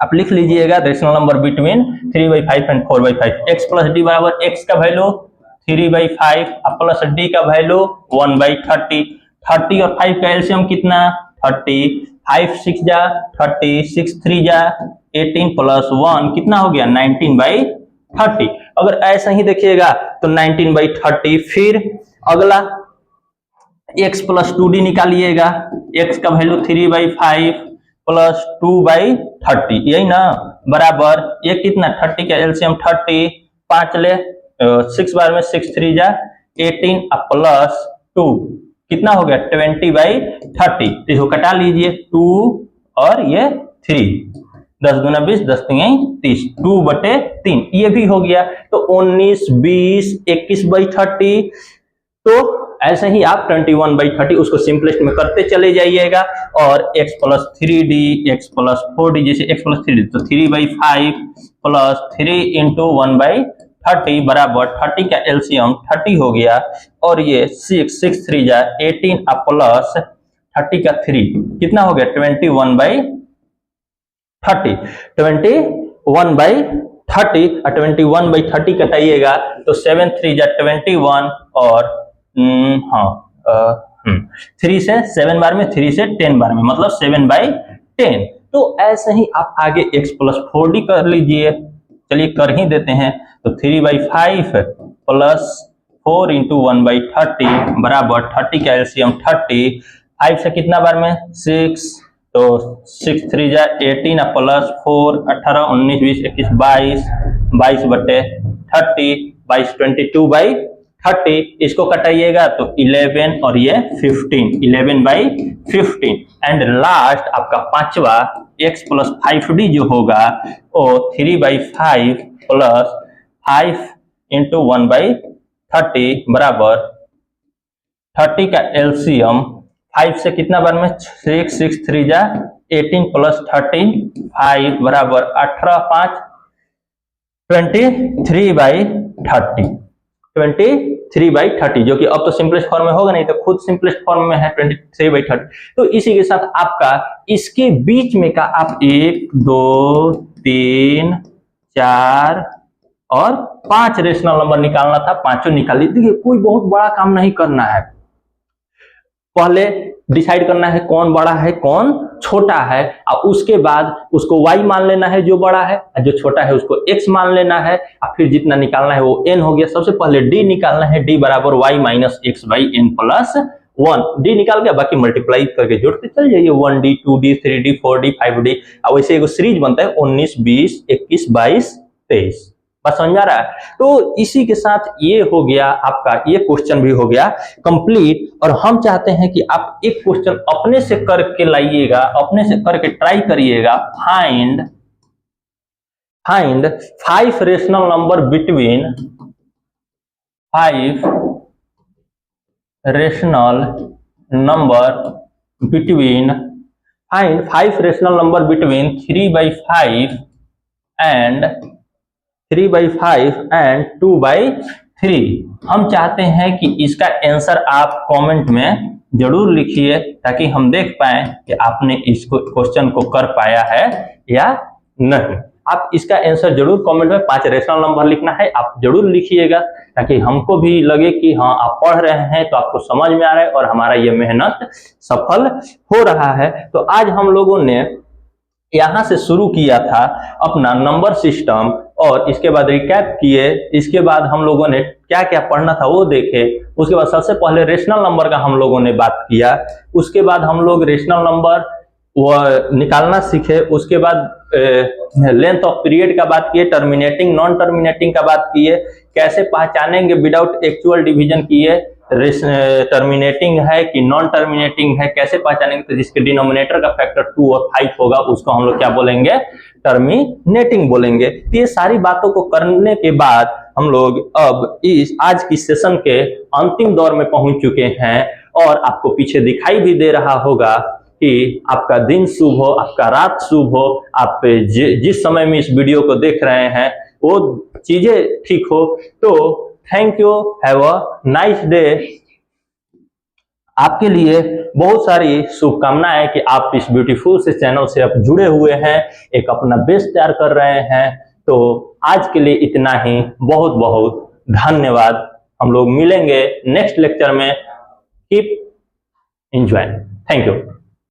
आप लिख लीजिएगा rational number between 3/5 and 4/5। x plus D बराबर x का वैल्यू 3/5 प्लस d का वैल्यू 1/30। 30 और 5 का एलसीएम कितना 30, 5 6 जा 30, 6 3 जा 18 प्लस 1 कितना हो गया 19/30। अगर ऐसा ही देखिएगा तो 19/30। फिर अगला x प्लस 2d निकालिएगा, x का वैल्यू 3/5 प्लस 2/30, यही ना, बराबर ये कितना 30 का एलसीएम 30, 5 ले 6 बार में 6 3 जा 18 प्लस 2 कितना हो गया 20/30। इसको कटा लीजिए 2 और ये 3, 10 दूना 20, 10 तीन 30, 2/3 ये भी हो गया। तो 19 20 21/30। तो ऐसे ही आप 21/30 उसको सिंपलेस्ट में करते चले जाइएगा। और x plus 3d, x plus 4d, जैसे x प्लस 3d तो 3/5 प्लस 3 इंटू 1/30 बराबर 30 का एलसीएम 30 हो गया। और ये 6 6 3 जा 18 प्लस 30 का 3 कितना हो गया 21/30, 21/30। 21/30 कटाइएगा तो 7 3 जा 21 और 3 से 7 बार में 3 से 10 बार में मतलब 7/10। तो ऐसे ही आप आगे x प्लस 4d कर लीजिए, चलिए कर ही देते हैं। तो 3/5 प्लस 4 इंटू 1/30 बराबर 30 का एलसीएम 30, 5 से कितना बार में 6, तो 6 3 जा 18 प्लस 4 18 19 20 21 22, 22/30, 22 22/30। इसको कटाइएगा तो 11 और ये 15, 11/15। एंड लास्ट आपका पांचवा x प्लस 5d जो होगा वो 3/5 प्लस 5 इंटू 1/30 बराबर 30 का एलसीएम 5 से कितना बार में 6 6 3 जा 18 प्लस 13 5 बराबर 18 5 23/30, 23/30 जो कि अब तो सिंपलेस्ट फॉर्म में होगा नहीं तो खुद सिंपलेस्ट फॉर्म में है 23/30। तो इसी के साथ आपका इसके बीच में का आप 1 2 3 4 और 5 रेशनल नंबर निकालना था, पांचों निकाल लीजिए। देखिए कोई बहुत बड़ा काम नहीं करना है, पहले डिसाइड करना है कौन बड़ा है कौन छोटा है, और उसके बाद उसको y मान लेना है जो बड़ा है, और जो छोटा है उसको x मान लेना है, और फिर जितना निकालना है वो n हो गया। सबसे पहले d निकालना है, d बराबर y minus x by n plus 1। d निकाल के बाकी मल्टीप्लाई करके जोड़ते चल जाइए, 1d 2d 3d 4d 5d। अब वैसे एक सीरीज बनता है 19 20 21 22 23। बस समझ आ रहा है। तो इसी के साथ ये हो गया आपका, ये क्वेश्चन भी हो गया कंप्लीट। और हम चाहते हैं कि आप एक क्वेश्चन अपने से करके लाइएगा, अपने से करके ट्राई करिएगा। Find 5 rational number between 5 rational number between find 5 rational number between 3/5 and 3/5 and 2/3। हम चाहते हैं कि इसका आंसर आप कमेंट में जरूर लिखिए, ताकि हम देख पाए कि आपने इस क्वेश्चन को कर पाया है या नहीं। आप इसका आंसर जरूर कमेंट में 5 रेशनल नंबर लिखना है, आप जरूर लिखिएगा, ताकि हमको भी लगे कि हाँ आप पढ़ रहे हैं तो आपको समझ में आ रहा है और हमारा ये मेहनत सफल हो रहा है। तो आज हम लोगों ने यहां से शुरू किया था अपना नंबर सिस्टम, और इसके बाद रिकैप किए। इसके बाद हम लोगों ने क्या क्या पढ़ना था वो देखे। उसके बाद सबसे पहले रेशनल नंबर का हम लोगों ने बात किया। उसके बाद हम लोग रेशनल नंबर वो निकालना सीखे। उसके बाद लेंथ ऑफ पीरियड का बात किए, टर्मिनेटिंग नॉन टर्मिनेटिंग का बात किए, कैसे पहचानेंगे विदाउट एक्चुअल डिवीजन किए टर्मिनेटिंग है कि नॉन टर्मिनेटिंग है, कैसे पहचानेंगे। तो जिसके डिनोमिनेटर का फैक्टर 2 और 5 होगा उसको हम लोग क्या बोलेंगे, टर्मिनेटिंग बोलेंगे। तो ये सारी बातों को करने के बाद हम लोग अब इस आज की सेशन के अंतिम दौर में पहुंच चुके हैं, और आपको पीछे दिखाई भी दे रहा होगा कि आपका दिन शुभ हो, आपका रात शुभ हो। आप जिस समय में इस वीडियो को देख रहे हैं वो चीजें ठीक हो। तो thank you, have a nice day. आपके लिए बहुत सारी शुभकामनाएं कि आप इस ब्यूटीफुल से चैनल से अब जुड़े हुए हैं, एक अपना बेस तैयार कर रहे हैं। तो आज के लिए इतना ही, बहुत बहुत धन्यवाद। हम लोग मिलेंगे नेक्स्ट लेक्चर में। Keep enjoy, thank you.